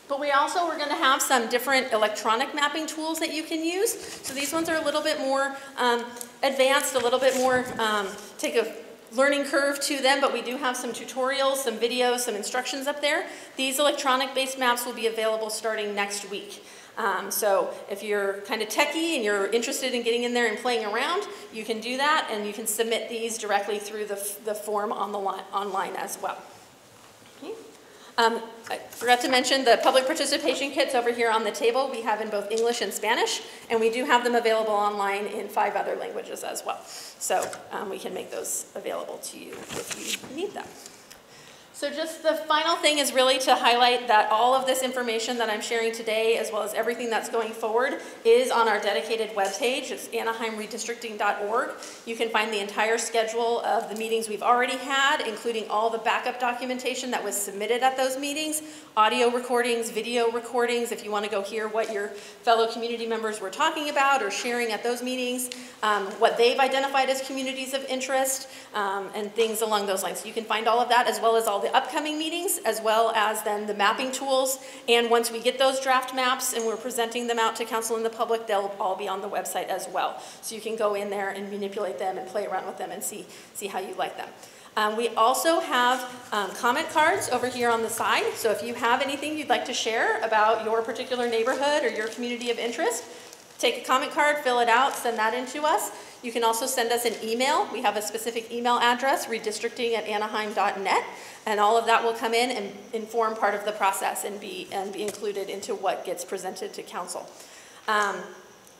But we also are going to have some different electronic mapping tools that you can use. So these ones are a little bit more advanced, a little bit more, take a learning curve to them, but we do have some tutorials, some videos, some instructions up there. These electronic-based maps will be available starting next week. So if you're kind of techie and you're interested in getting in there and playing around, you can do that, and you can submit these directly through the form on the online as well. Okay. I forgot to mention the public participation kits over here on the table. We have in both English and Spanish, and we do have them available online in 5 other languages as well. So we can make those available to you if you need them. So just the final thing is really to highlight that all of this information that I'm sharing today, as well as everything that's going forward, is on our dedicated webpage. It's anaheimredistricting.org. You can find the entire schedule of the meetings we've already had, including all the backup documentation that was submitted at those meetings, audio recordings, video recordings, if you want to go hear what your fellow community members were talking about or sharing at those meetings, what they've identified as communities of interest, and things along those lines. So you can find all of that, as well as all the upcoming meetings, as well as then the mapping tools. And once we get those draft maps and we're presenting them out to council and the public, they'll all be on the website as well. So you can go in there and manipulate them and play around with them and see how you like them. We also have comment cards over here on the side. So if you have anything you'd like to share about your particular neighborhood or your community of interest, take a comment card, fill it out, send that in to us. You can also send us an email. We have a specific email address, redistricting@anaheim.net, and all of that will come in and inform part of the process and be included into what gets presented to council.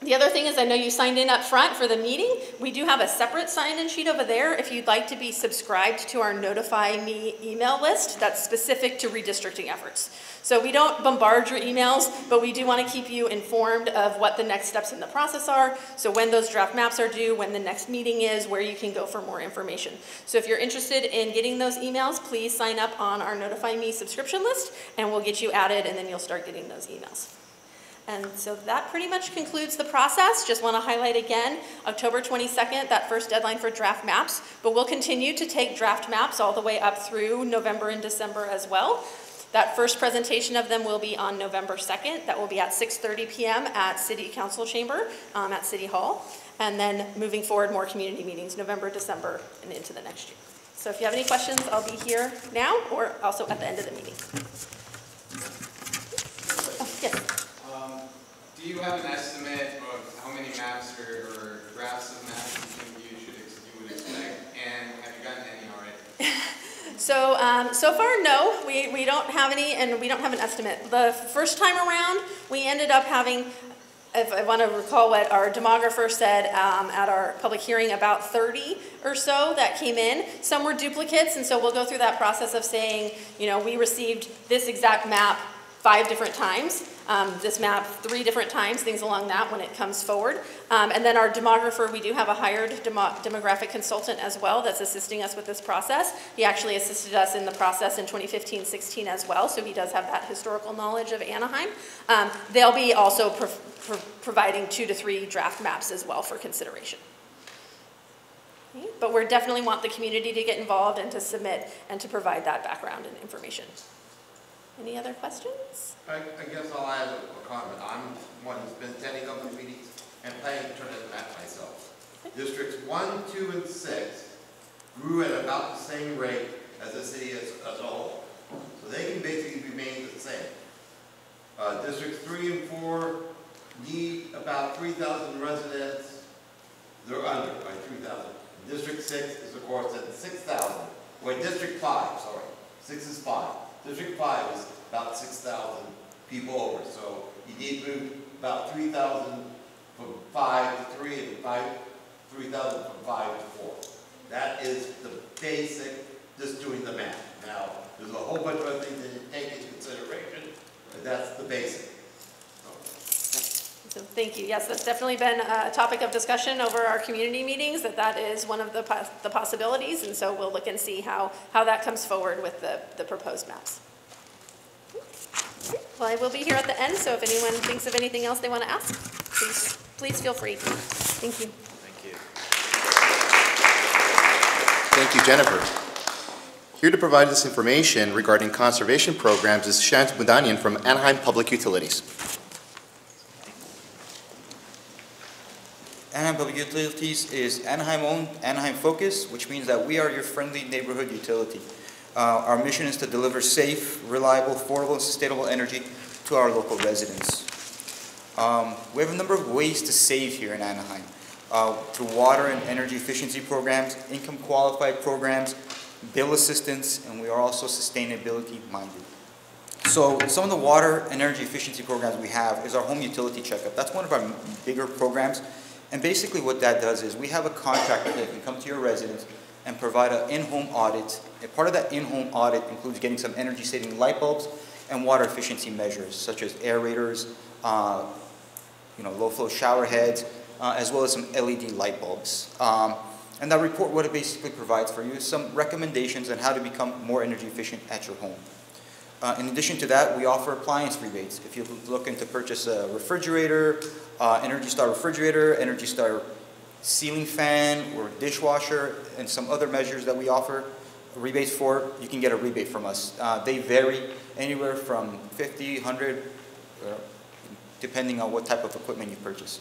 The other thing is, I know you signed in up front for the meeting. We do have a separate sign-in sheet over there if you'd like to be subscribed to our Notify Me email list that's specific to redistricting efforts. So we don't bombard your emails, but we do want to keep you informed of what the next steps in the process are. So when those draft maps are due, when the next meeting is, where you can go for more information. So if you're interested in getting those emails, please sign up on our Notify Me subscription list, and we'll get you added, and then you'll start getting those emails. And so that pretty much concludes the process. Just want to highlight again, October 22nd, that first deadline for draft maps, but we'll continue to take draft maps all the way up through November and December as well. That first presentation of them will be on November 2nd. That will be at 6:30 p.m. at City Council Chamber at City Hall. And then moving forward, more community meetings, November, December, and into the next year. So if you have any questions, I'll be here now or also at the end of the meeting. Oh, yes. Do you have an estimate of how many maps or drafts of maps you would expect? And have you gotten any already? So far, no, we don't have any, and we don't have an estimate. The first time around, we ended up having, if I want to recall what our demographer said at our public hearing, about 30 or so that came in. Some were duplicates, and so we'll go through that process of saying, you know, we received this exact map 5 different times, this map 3 different times, things along that when it comes forward. And then our demographer, we do have a hired demographic consultant as well that's assisting us with this process. He actually assisted us in the process in 2015-16 as well, so he does have that historical knowledge of Anaheim. They'll be also providing 2 to 3 draft maps as well for consideration. Okay. But we definitely want the community to get involved and to submit and to provide that background and information. Any other questions? I guess I'll add a comment. I'm one who's been attending those meetings and planning to turn it back myself. Districts 1, 2, and 6 grew at about the same rate as the city as a whole. So they can basically remain the same. Districts 3 and 4 need about 3,000 residents. They're under by 3,000. District 6 is, of course, at 6,000. Wait, District 5, sorry. 6 is 5. District 5 is about 6,000 people over. So you need to move about 3,000 from 5 to 3 and 3,000 from 5 to 4. That is the basic, just doing the math. Now, there's a whole bunch of other things that you take into consideration, but that's the basic. So thank you. Yes, that's definitely been a topic of discussion over our community meetings, that is one of the possibilities, and so we'll look and see how that comes forward with the proposed maps. Well, I will be here at the end, so if anyone thinks of anything else they want to ask, please feel free. Thank you. Thank you. Thank you, Jennifer. Here to provide this information regarding conservation programs is Shant Budanian from Anaheim Public Utilities. Anaheim Public Utilities is Anaheim-owned, Anaheim-focused, which means that we are your friendly neighborhood utility. Our mission is to deliver safe, reliable, affordable, and sustainable energy to our local residents. We have a number of ways to save here in Anaheim. Through water and energy efficiency programs, income-qualified programs, bill assistance, and we are also sustainability-minded. So some of the water and energy efficiency programs we have is our home utility checkup. That's one of our bigger programs. And basically what that does is we have a contractor that can come to your residence and provide an in-home audit. And part of that in-home audit includes getting some energy-saving light bulbs and water efficiency measures, such as aerators, low-flow shower heads, as well as some LED light bulbs. And that report, what it basically provides for you is some recommendations on how to become more energy efficient at your home. In addition to that, we offer appliance rebates. If you're looking to purchase a refrigerator, Energy Star refrigerator, Energy Star ceiling fan, or dishwasher, and some other measures that we offer rebates for, you can get a rebate from us. They vary anywhere from $50, $100, depending on what type of equipment you purchase.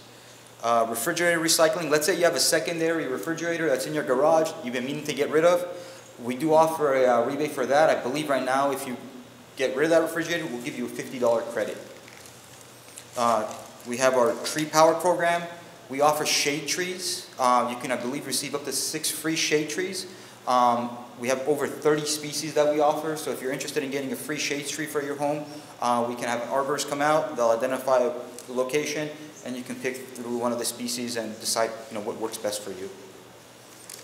Refrigerated recycling, let's say you have a secondary refrigerator that's in your garage, you've been meaning to get rid of. We do offer a rebate for that. I believe right now if you get rid of that refrigerator, we'll give you a $50 credit. We have our tree power program. We offer shade trees. You can, I believe, receive up to 6 free shade trees. We have over 30 species that we offer, so if you're interested in getting a free shade tree for your home, we can have arborists come out, they'll identify the location, and you can pick through one of the species and decide what works best for you.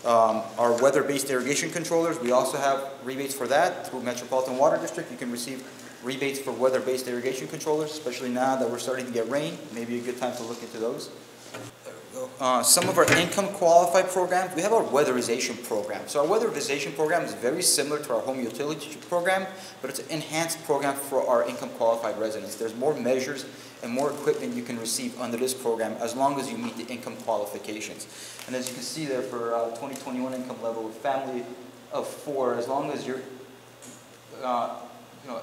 Our weather-based irrigation controllers, we also have rebates for that through Metropolitan Water District. You can receive rebates for weather-based irrigation controllers, especially now that we're starting to get rain. Maybe a good time to look into those. Some of our income-qualified programs, we have our weatherization program. So our weatherization program is very similar to our home utility program, but it's an enhanced program for our income-qualified residents. There's more measures and more equipment you can receive under this program as long as you meet the income qualifications. And as you can see there for 2021 income level, family of 4, as long as your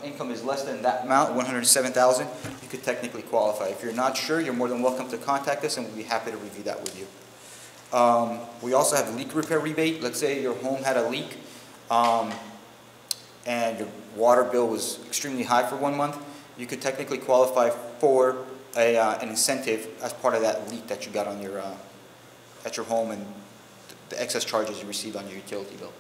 income is less than that amount, $107,000, you could technically qualify. If you're not sure, you're more than welcome to contact us and we'll be happy to review that with you. We also have leak repair rebate. Let's say your home had a leak and your water bill was extremely high for 1 month. You could technically qualify for an incentive as part of that leak that you got on your at your home and the excess charges you received on your utility bill.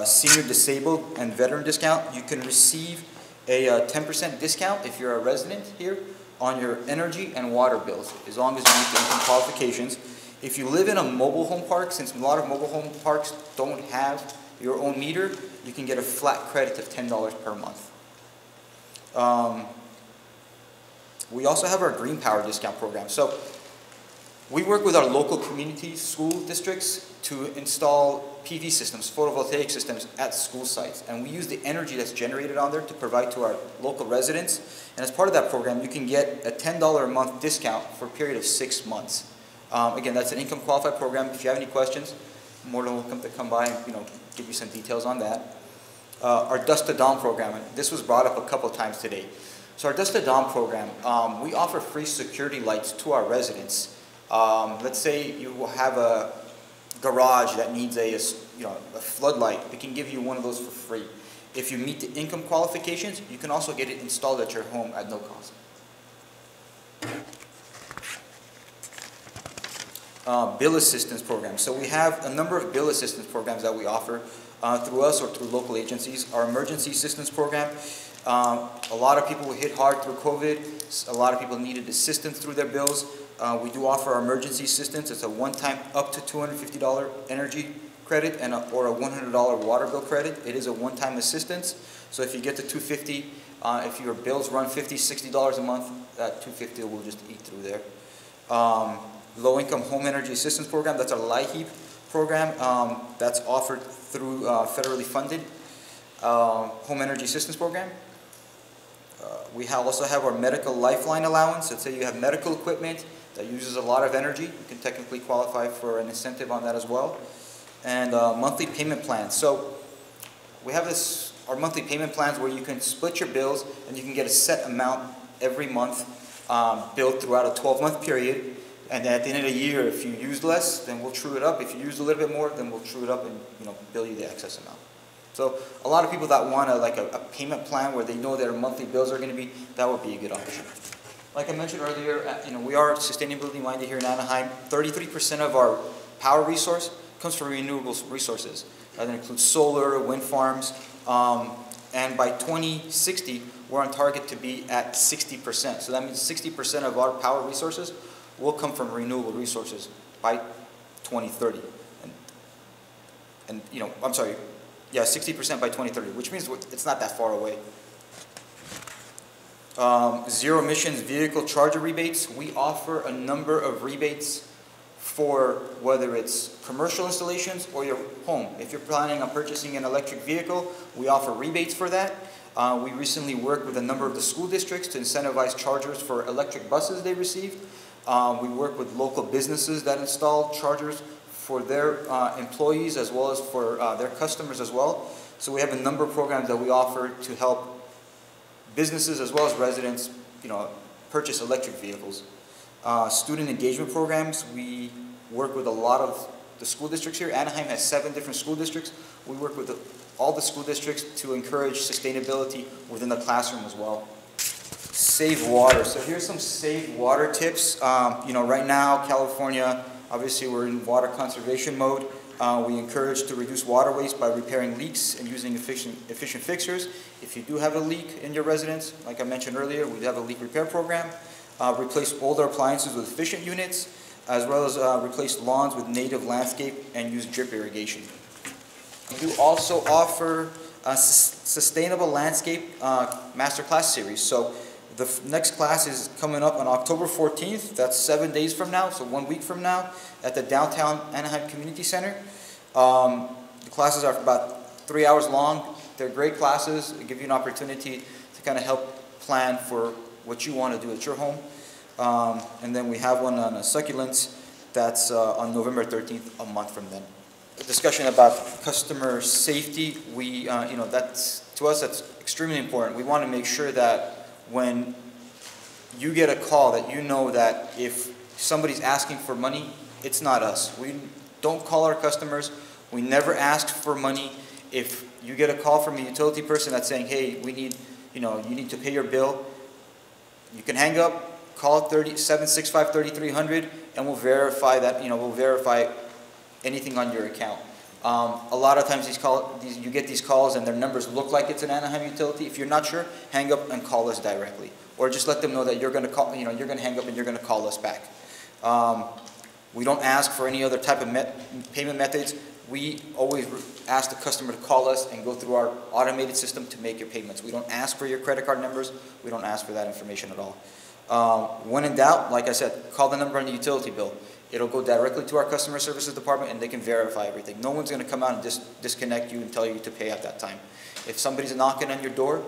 Senior disabled and veteran discount, you can receive a 10% discount if you're a resident here on your energy and water bills, as long as you meet the income qualifications. If you live in a mobile home park, since a lot of mobile home parks don't have your own meter, you can get a flat credit of $10 per month. We also have our green power discount program. So we work with our local community school districts to install PV systems, photovoltaic systems at school sites. And we use the energy that's generated on there to provide to our local residents. And as part of that program, you can get a $10 a month discount for a period of 6 months. Again, that's an income qualified program. If you have any questions, more than welcome to come by and give you some details on that. our Dusk to Dawn program. And this was brought up a couple times today. So our Dusk to Dawn program, we offer free security lights to our residents. Let's say you will have a garage that needs a floodlight. We can give you one of those for free. If you meet the income qualifications, you can also get it installed at your home at no cost. Bill assistance programs. So we have a number of bill assistance programs that we offer through us or through local agencies. Our emergency assistance program, a lot of people were hit hard through COVID. A lot of people needed assistance through their bills. We do offer our emergency assistance. It's a one-time up to $250 energy credit and or a $100 water bill credit. It is a one-time assistance. So if you get to $250, if your bills run $50, $60 a month, that $250 will just eat through there. Low-income home energy assistance program, that's our LIHEAP program. That's offered through federally funded home energy assistance program. We also have our medical Lifeline allowance. Let's say you have medical equipment that uses a lot of energy. You can technically qualify for an incentive on that as well. And monthly payment plans. So we have our monthly payment plans where you can split your bills and you can get a set amount every month billed throughout a 12-month period. And at the end of the year, if you use less, then we'll true it up. If you use a little bit more, then we'll true it up and bill you the excess amount. So a lot of people that want a payment plan where they know their monthly bills are going to be, that would be a good option. Like I mentioned earlier, we are sustainability minded here in Anaheim. 33% of our power resource comes from renewable resources. That includes solar, wind farms, and by 2060, we're on target to be at 60%. So that means 60% of our power resources will come from renewable resources by 2030. And 60% by 2030, which means it's not that far away. Zero emissions vehicle charger rebates. We offer a number of rebates for whether it's commercial installations or your home. If you're planning on purchasing an electric vehicle, we offer rebates for that. We recently worked with a number of the school districts to incentivize chargers for electric buses they received. We work with local businesses that install chargers for their employees as well as for their customers as well. So we have a number of programs that we offer to help businesses as well as residents, purchase electric vehicles. Student engagement programs, we work with a lot of the school districts here. Anaheim has 7 different school districts. We work with all the school districts to encourage sustainability within the classroom as well. Save water. So here's some save water tips. Right now, California, obviously we're in water conservation mode. We encourage to reduce water waste by repairing leaks and using efficient fixtures. If you do have a leak in your residence, like I mentioned earlier, we have a leak repair program. Replace older appliances with efficient units, as well as replace lawns with native landscape and use drip irrigation. We do also offer a sustainable landscape masterclass series. So the next class is coming up on October 14th. That's 7 days from now, so 1 week from now, at the downtown Anaheim Community Center. The classes are about 3 hours long. They're great classes. They give you an opportunity to kind of help plan for what you want to do at your home. And then we have one on succulents that's on November 13th, a month from then. A discussion about customer safety. To us, that's extremely important. We want to make sure that when you get a call that you know that if somebody's asking for money, it's not us. We don't call our customers. We never ask for money. If you get a call from a utility person that's saying, hey, we need, you need to pay your bill, you can hang up, call 765-3300, and we'll verify that, we'll verify anything on your account. A lot of times you get these calls and their numbers look like it's an Anaheim utility. If you're not sure, hang up and call us directly. Or just let them know that you're going to call, you're going to hang up and you're going to call us back. We don't ask for any other type of payment methods. We always ask the customer to call us and go through our automated system to make your payments. We don't ask for your credit card numbers. We don't ask for that information at all. When in doubt, like I said, call the number on the utility bill. It'll go directly to our customer services department and they can verify everything. No one's going to come out and disconnect you and tell you to pay at that time. If somebody's knocking on your door,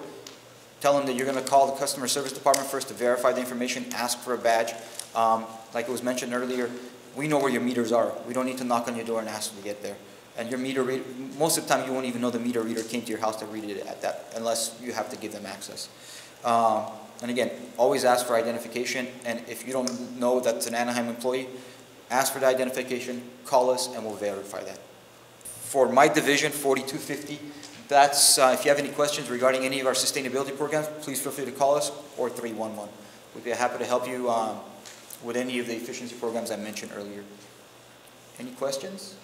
tell them that you're going to call the customer service department first to verify the information, ask for a badge. Like it was mentioned earlier, we know where your meters are. We don't need to knock on your door and ask them to get there. And your meter reader, most of the time you won't even know the meter reader came to your house to read it at that, unless you have to give them access. And again, always ask for identification, and if you don't know that's an Anaheim employee, ask for the identification, call us, and we'll verify that. For my division, 4250, that's, if you have any questions regarding any of our sustainability programs, please feel free to call us, or 311. We'd be happy to help you with any of the efficiency programs I mentioned earlier. Any questions?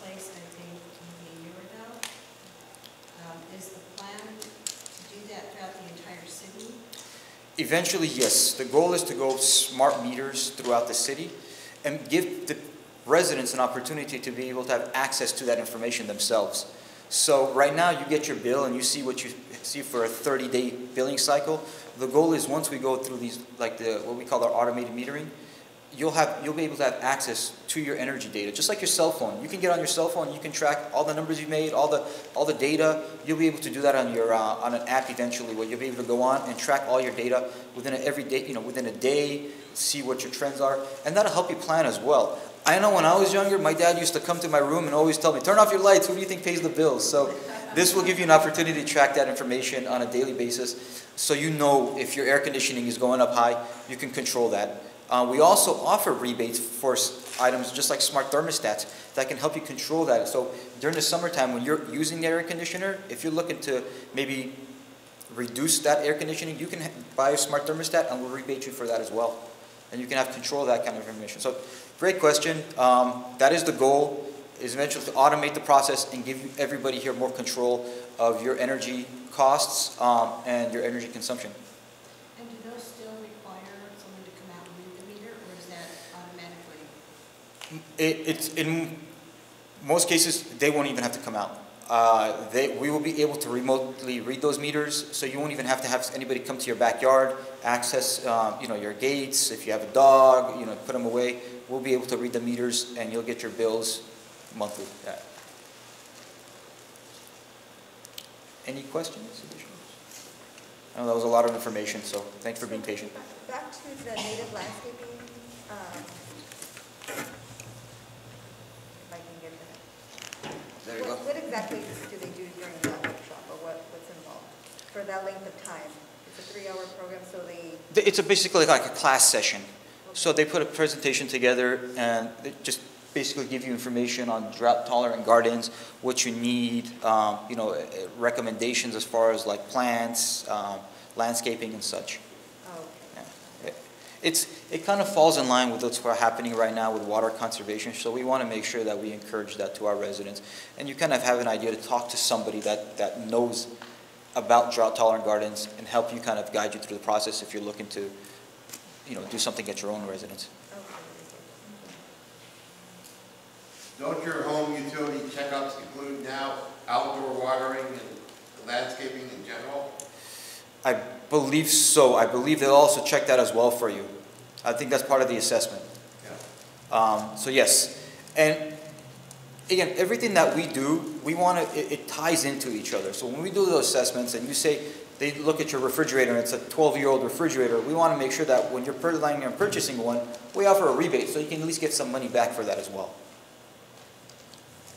Replaced, I think, maybe a year ago. Is the plan to do that throughout the entire city? Eventually, yes. The goal is to go smart meters throughout the city and give the residents an opportunity to be able to have access to that information themselves. So right now you get your bill and you see what you see for a 30-day billing cycle. The goal is once we go through these, like what we call our automated metering, you'll be able to have access to your energy data, just like your cell phone. You can get on your cell phone, you can track all the numbers you've made, all the data. You'll be able to do that on your on an app eventually, where you'll be able to go on and track all your data within within a day, see what your trends are, and that'll help you plan as well. I know when I was younger, my dad used to come to my room and always tell me, turn off your lights, who do you think pays the bills? So this will give you an opportunity to track that information on a daily basis, so you know if your air conditioning is going up high, you can control that. We also offer rebates for items just like smart thermostats that can help you control that. So during the summertime when you're using the air conditioner, if you're looking to maybe reduce that air conditioning, you can buy a smart thermostat and we'll rebate you for that as well. And you can have control of that kind of information. So great question. That is the goal, is eventually to automate the process and give everybody here more control of your energy costs and your energy consumption. And do those still require someone to come out and read the meter, or is that automatically? It's in most cases, they won't even have to come out. We will be able to remotely read those meters, so you won't even have to have anybody come to your backyard, access your gates. If you have a dog, put them away. We'll be able to read the meters, and you'll get your bills monthly. Yeah. Any questions? I know that was a lot of information, so thanks for being patient. Back to the native landscaping. If I can get that. There you go. What exactly do they do during that workshop, or what's involved for that length of time? It's a 3-hour program, so they... It's basically like a class session. Okay. So they put a presentation together and they just basically give you information on drought-tolerant gardens, what you need, recommendations as far as like plants, landscaping and such. Oh, okay. Yeah. It kind of falls in line with what's happening right now with water conservation, so we want to make sure that we encourage that to our residents. And you kind of have an idea to talk to somebody that knows about drought-tolerant gardens and help you kind of guide you through the process if you're looking to, do something at your own residence. Don't your home utility checkups include now outdoor watering and landscaping in general? I believe so. I believe they'll also check that as well for you. I think that's part of the assessment. Yeah. So yes. And again, everything that we do, we want to, it ties into each other. So when we do those assessments and you say, they look at your refrigerator and it's a 12-year-old refrigerator, we want to make sure that when you're planning on purchasing one, we offer a rebate so you can at least get some money back for that as well.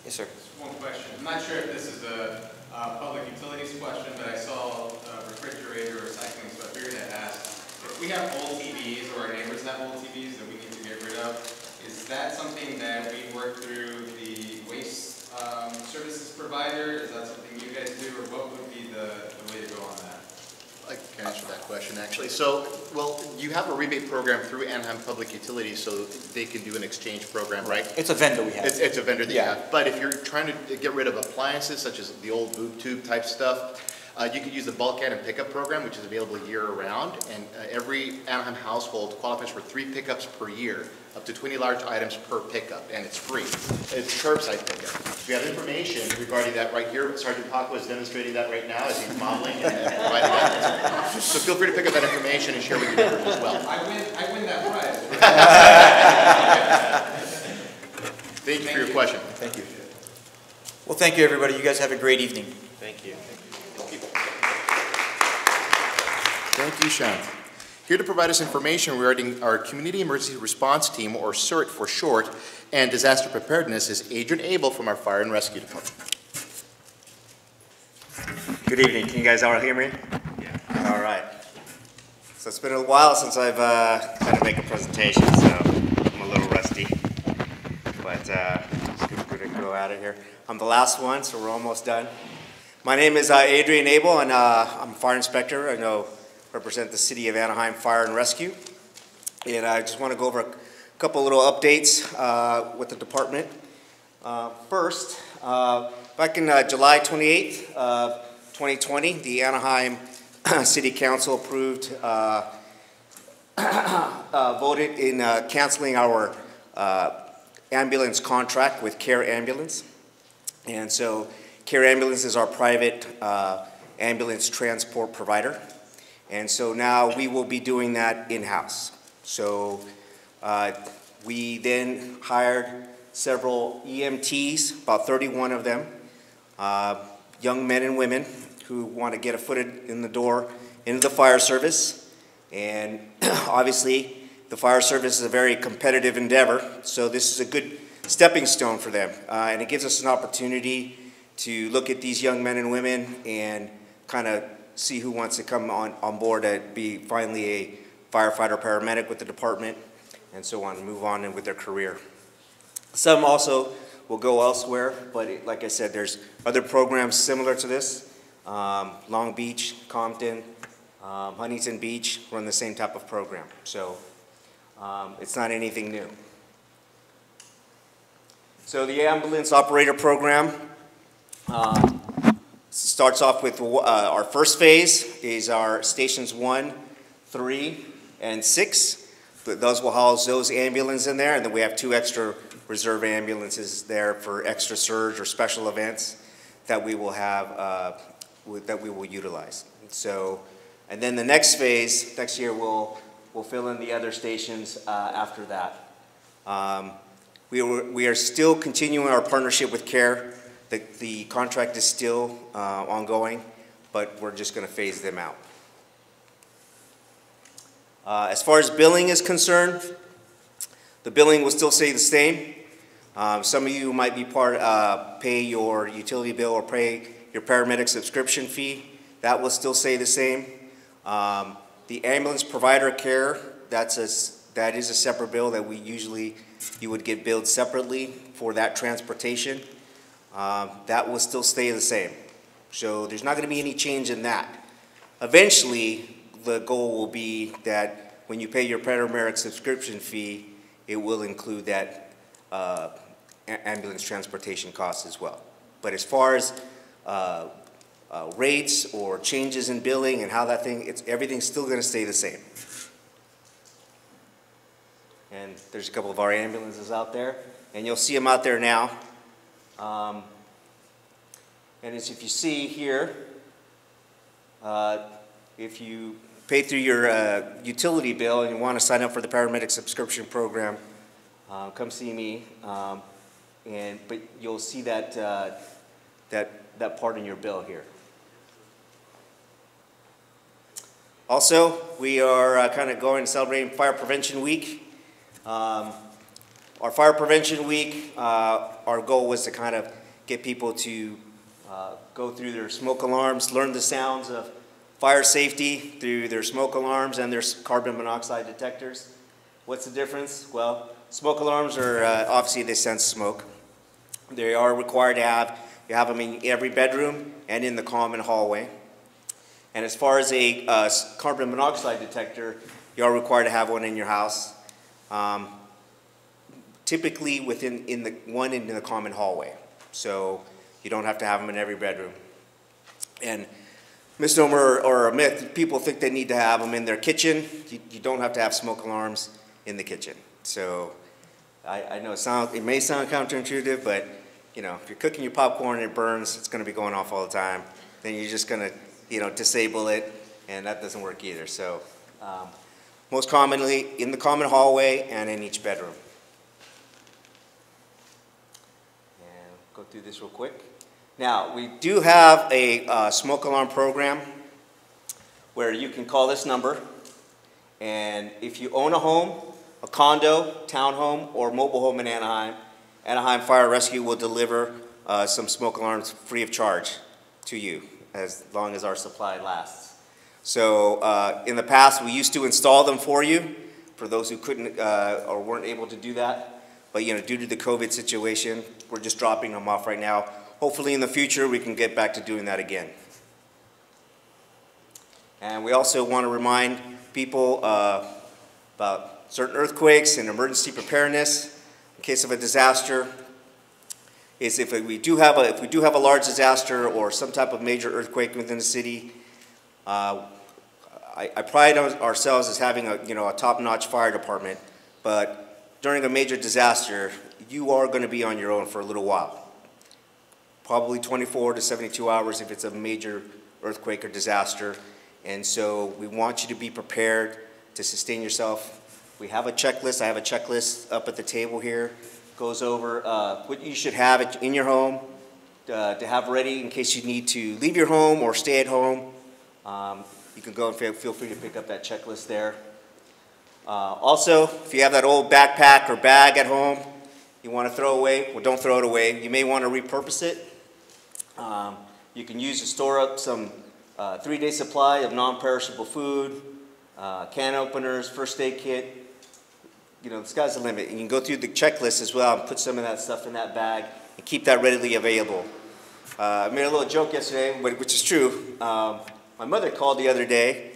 Yes, sir. Just one question. I'm not sure if this is a public utilities question, but I saw refrigerator recycling, so I figured I'd ask. If we have old TVs, or our neighbors have old TVs that we need to get rid of, is that something that we work through the waste services provider? Is that something you guys do, or what would be the way to go on that? I can answer that question, actually. So, you have a rebate program through Anaheim Public Utilities, so they can do an exchange program, right? It's a vendor we have. It's a vendor that you have. But if you're trying to get rid of appliances, such as the old boob tube type stuff, you could use the bulk add and pickup program, which is available year-round, and every Anaheim household qualifies for 3 pickups per year, up to 20 large items per pickup, and it's free. It's curbside pickup. We have information regarding that right here. Sergeant Paco is demonstrating that right now as he's modeling and providing that. So feel free to pick up that information and share with your neighbors as well. I win that prize. Thank you for your question. Thank you. Well, thank you, everybody. You guys have a great evening. Thank you. Thank you, Sean. here to provide us information regarding our Community Emergency Response Team, or CERT for short, and disaster preparedness is Adrian Abel from our Fire and Rescue Department. Good evening. Can you guys all hear me? Yeah. All right. So it's been a while since I've had to make a presentation, so I'm a little rusty. But just going to go out of here. I'm the last one, so we're almost done. My name is Adrian Abel, and I'm a fire inspector. I represent the City of Anaheim Fire and Rescue. And I just want to go over a couple little updates with the department. First, back in July 28th, 2020, the Anaheim City Council approved, voted in canceling our ambulance contract with Care Ambulance. And so Care Ambulance is our private ambulance transport provider. And so now we will be doing that in-house. So we then hired several EMTs, about 31 of them, young men and women who want to get a foot in the door into the fire service. And obviously, the fire service is a very competitive endeavor, so this is a good stepping stone for them. And it gives us an opportunity to look at these young men and women and kind of see who wants to come on board to be finally a firefighter, paramedic with the department, and so on, move on with their career. Some also will go elsewhere, but like I said, there's other programs similar to this. Long Beach, Compton, Huntington Beach run the same type of program. So it's not anything new. So the ambulance operator program starts off with our first phase is our stations 1, 3, and 6. Those will house those ambulances in there, and then we have 2 extra reserve ambulances there for extra surge or special events that we will have, that we will utilize. So, and then the next phase, next year, we'll fill in the other stations after that. We are still continuing our partnership with CARE. The contract is still ongoing, but we're just going to phase them out. As far as billing is concerned, the billing will still stay the same. Some of you might be pay your utility bill or pay your paramedic subscription fee. That will still stay the same. The ambulance provider care, that is a separate bill that you would get billed separately for that transportation. That will still stay the same. So there's not going to be any change in that. Eventually, the goal will be that when you pay your paramedic subscription fee, it will include that ambulance transportation cost as well. But as far as rates or changes in billing and how that everything's still going to stay the same. And there's a couple of our ambulances out there, and you'll see them out there now. And as if you see here, if you pay through your utility bill and you want to sign up for the paramedic subscription program, come see me. But you'll see that that part in your bill here. Also, we are kind of going celebrating Fire Prevention Week. Our Fire Prevention Week, our goal was to kind of get people to go through their smoke alarms, learn the sounds of fire safety through their smoke alarms and their carbon monoxide detectors. What's the difference? Well, smoke alarms are, obviously they sense smoke. They are required to have them in every bedroom and in the common hallway. And as far as a carbon monoxide detector, you are required to have one in your house. Typically within one in the common hallway. So you don't have to have them in every bedroom. And misnomer or a myth, people think they need to have them in their kitchen. You don't have to have smoke alarms in the kitchen. So I know it may sound counterintuitive, but you know, if you're cooking your popcorn and it burns, it's going to be going off all the time. Then you're just going to, disable it, and that doesn't work either. So most commonly in the common hallway and in each bedroom. And go through this real quick. Now, we do have a smoke alarm program where you can call this number And if you own a home, a condo, townhome, or mobile home in Anaheim, Anaheim Fire Rescue will deliver some smoke alarms free of charge to you as long as our supply lasts. So in the past, we used to install them for you, for those who couldn't or weren't able to do that. But due to the COVID situation, we're just dropping them off right now. Hopefully in the future, we can get back to doing that again. And we also want to remind people about certain earthquakes and emergency preparedness in case of a disaster. Is if we do have a large disaster or some type of major earthquake within the city, I pride ourselves as having a top-notch fire department, but during a major disaster, you are going to be on your own for a little while. Probably 24 to 72 hours if it's a major earthquake or disaster. And so we want you to be prepared to sustain yourself. We have a checklist. I have a checklist up at the table here. Goes over what you should have in your home to have ready in case you need to leave your home or stay at home. You can go and feel free to pick up that checklist there. Also, if you have that old backpack or bag at home you want to throw away, well, don't throw it away. You may want to repurpose it. You can use to store up some 3-day supply of non-perishable food, can openers, first aid kit. The sky's the limit. And you can go through the checklist as well and put some of that stuff in that bag and keep that readily available. I made a little joke yesterday, which is true. My mother called the other day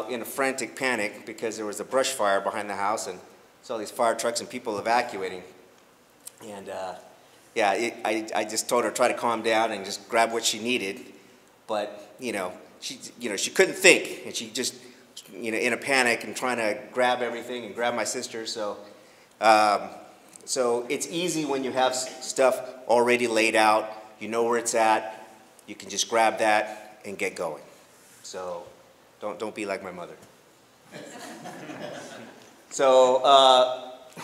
in a frantic panic because there was a brush fire behind the house and saw these fire trucks and people evacuating. And I just told her to try to calm down and just grab what she needed. But, she couldn't think, and she just, in a panic and trying to grab everything and grab my sister. So it's easy when you have stuff already laid out. You know where it's at. You can just grab that and get going. So don't be like my mother. So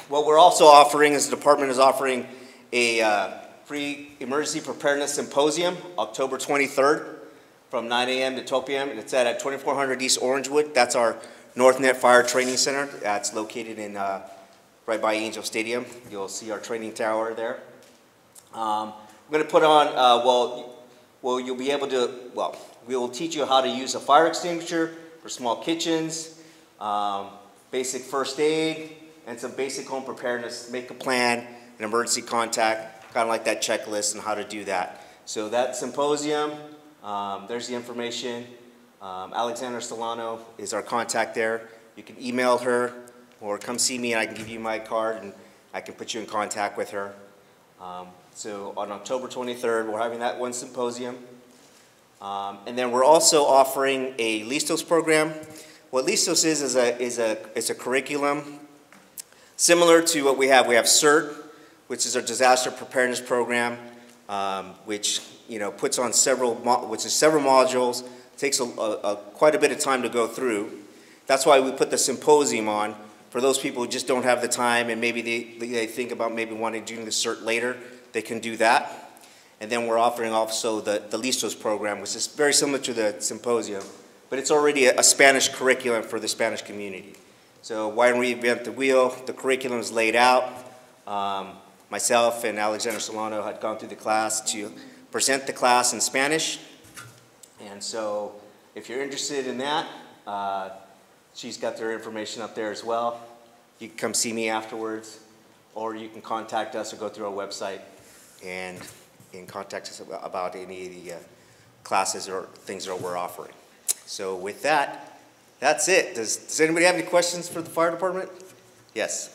what we're also offering is the department is offering a free emergency preparedness symposium, October 23rd. From 9 a.m. to 12 p.m. It's at 2400 East Orangewood. That's our NorthNet Fire Training Center. That's located in right by Angel Stadium. You'll see our training tower there. We're going to put on, you'll be able to, we will teach you how to use a fire extinguisher for small kitchens, basic first aid, and some basic home preparedness. Make a plan, an emergency contact, kind of like that checklist and how to do that. So that symposium, there's the information. Alexandra Solano is our contact there. You can email her or come see me and I can give you my card and I can put you in contact with her. So on October 23rd, we're having that one symposium. And then we're also offering a LISTOS program. What LISTOS is a curriculum similar to what we have. We have CERT, which is our disaster preparedness program, which puts on several modules, takes quite a bit of time to go through. That's why we put the symposium on for those people who just don't have the time and maybe they think about maybe wanting to do the CERT later, they can do that. And then we're offering also the LISTOS program, which is very similar to the symposium, but it's already a Spanish curriculum for the Spanish community. So why reinvent the wheel? The curriculum is laid out. Myself and Alexandra Solano had gone through the class to present the class in Spanish. And so if you're interested in that, she's got their information up there as well. You can come see me afterwards, or you can contact us or go through our website and contact us about any of the classes or things that we're offering. So with that, that's it. Does anybody have any questions for the fire department? Yes.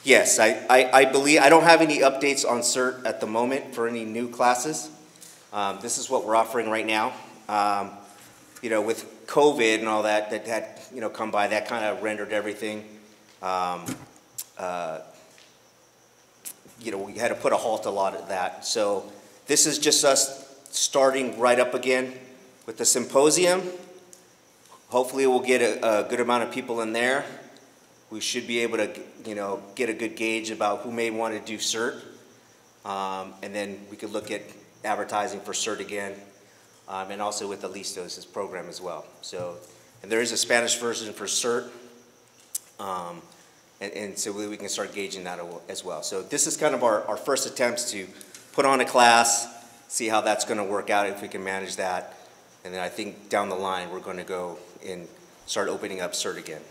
Yes, I believe, I don't have any updates on CERT at the moment for any new classes. This is what we're offering right now. With COVID and all that had come by, that kind of rendered everything. We had to put a halt to a lot of that. So this is just us starting right up again with the symposium. Hopefully we'll get a good amount of people in there. We should be able to, get a good gauge about who may want to do CERT. And then we could look at advertising for CERT again. and also with the Listos' program as well. So, and there is a Spanish version for CERT, and so we can start gauging that as well. So this is kind of our first attempts to put on a class, see how that's going to work out, if we can manage that. And then I think down the line, we're going to go and start opening up CERT again.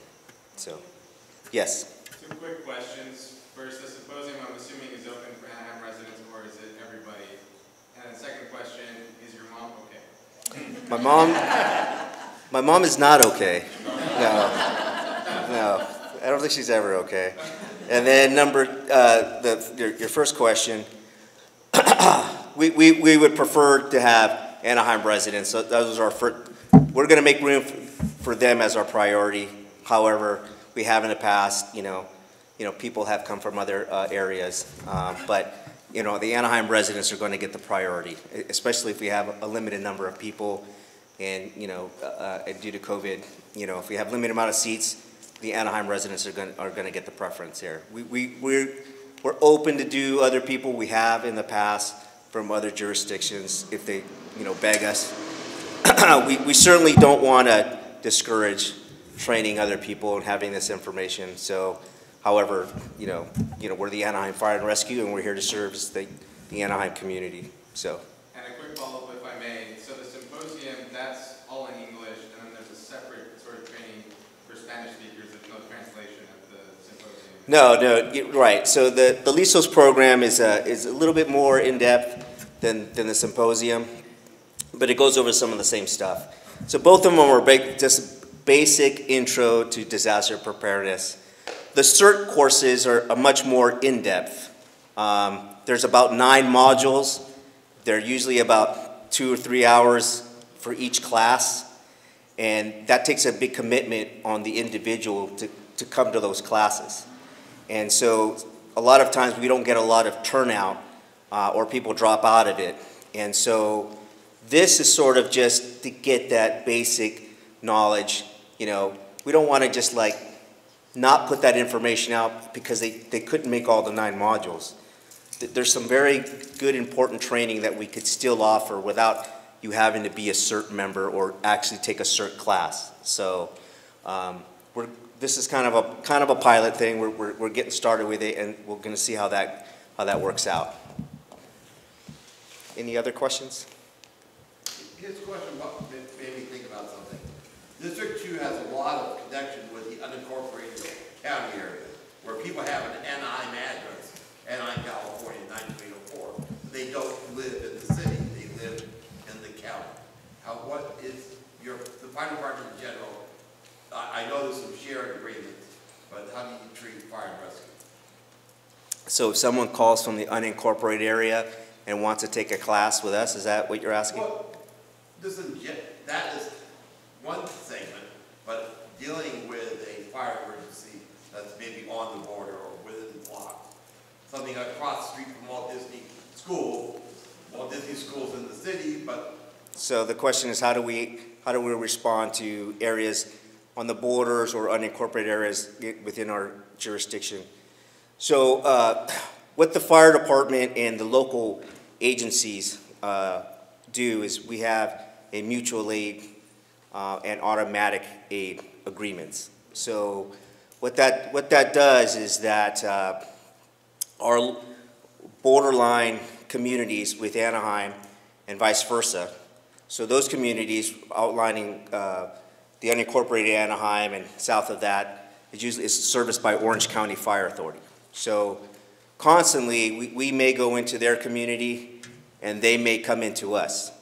So, yes? 2 quick questions. First, the symposium, I'm assuming, is open for Anaheim residents, or is it everybody? And then second question, is your mom okay? My mom is not okay. No, I don't think she's ever okay. And then your first question, we would prefer to have Anaheim residents. So that was our first. We're going to make room for them as our priority. However, we have in the past, people have come from other areas, but the Anaheim residents are going to get the priority, especially if we have a limited number of people, and and due to COVID, if we have limited amount of seats, the Anaheim residents are going to get the preference here. We're open to do other people we have in the past from other jurisdictions if they beg us. we certainly don't want to discourage training other people and having this information. So, however, we're the Anaheim Fire and Rescue, and we're here to serve the Anaheim community. So. And a quick follow-up, if I may. So the symposium, that's all in English, and then there's a separate sort of training for Spanish speakers. There's no translation at the symposium. No, right. So the LISOS program is a little bit more in depth than the symposium, but it goes over some of the same stuff. So both of them are just basic intro to disaster preparedness. The Cert courses are much more in-depth. There's about 9 modules. They're usually about 2 or 3 hours for each class, and that takes a big commitment on the individual to come to those classes. And so a lot of times we don't get a lot of turnout or people drop out of it. And so this is sort of just to get that basic knowledge. We don't want to just not put that information out because they couldn't make all the 9 modules. There's some very good, important training that we could still offer without you having to be a CERT member or actually take a CERT class. So this is kind of a pilot thing. We're getting started with it, and we're going to see how that works out. Any other questions? Here's a question made me think about something. District 2 has a lot of connection with the unincorporated county area, where people have an Anaheim address, Anaheim, California, 9304. They don't live in the city, they live in the county. What is the fire department in general? I know there's some shared agreements, but how do you treat fire and rescue? So if someone calls from the unincorporated area and wants to take a class with us, is that what you're asking? Well, that is one segment, but dealing with a fire emergency that's maybe on the border or within the block, something across the street from Walt Disney School. Walt Disney School's in the city, but so the question is, how do we respond to areas on the borders or unincorporated areas within our jurisdiction? So what the fire department and the local agencies do is we have a mutual aid and automatic aid agreements. So what that does is that our borderline communities with Anaheim and vice versa, so those communities outlining the unincorporated Anaheim and south of that is serviced by Orange County Fire Authority. So constantly we may go into their community and they may come into us.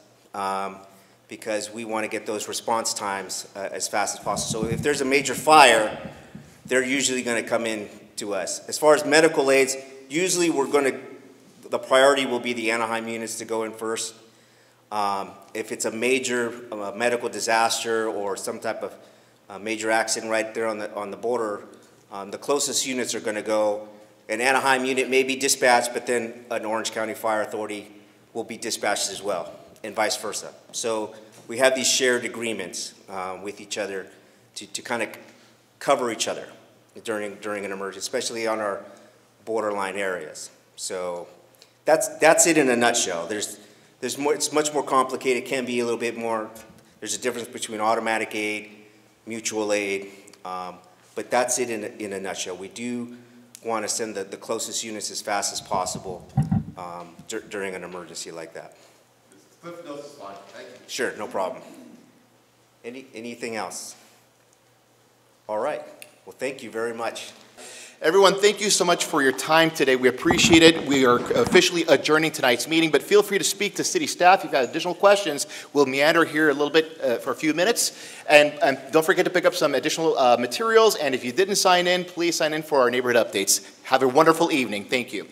Because we want to get those response times as fast as possible. So if there's a major fire, they're usually going to come in to us. As far as medical aids, usually the priority will be the Anaheim units to go in first. If it's a major medical disaster or some type of major accident right there on the border, the closest units are going to go. An Anaheim unit may be dispatched, but then an Orange County Fire Authority will be dispatched as well, and vice versa. So we have these shared agreements with each other to kind of cover each other during an emergency, especially on our borderline areas. So that's it in a nutshell. it's much more complicated, it can be a little bit more, there's a difference between automatic aid, mutual aid, but that's it in a nutshell. We do want to send the closest units as fast as possible during an emergency like that. Cliff Notes is fine, thank you. Sure, no problem. Anything else? All right, well, thank you very much. Everyone, thank you so much for your time today. We appreciate it. We are officially adjourning tonight's meeting, but feel free to speak to city staff. If you've got additional questions, we'll meander here a little bit for a few minutes. And don't forget to pick up some additional materials. And if you didn't sign in, please sign in for our neighborhood updates. Have a wonderful evening. Thank you.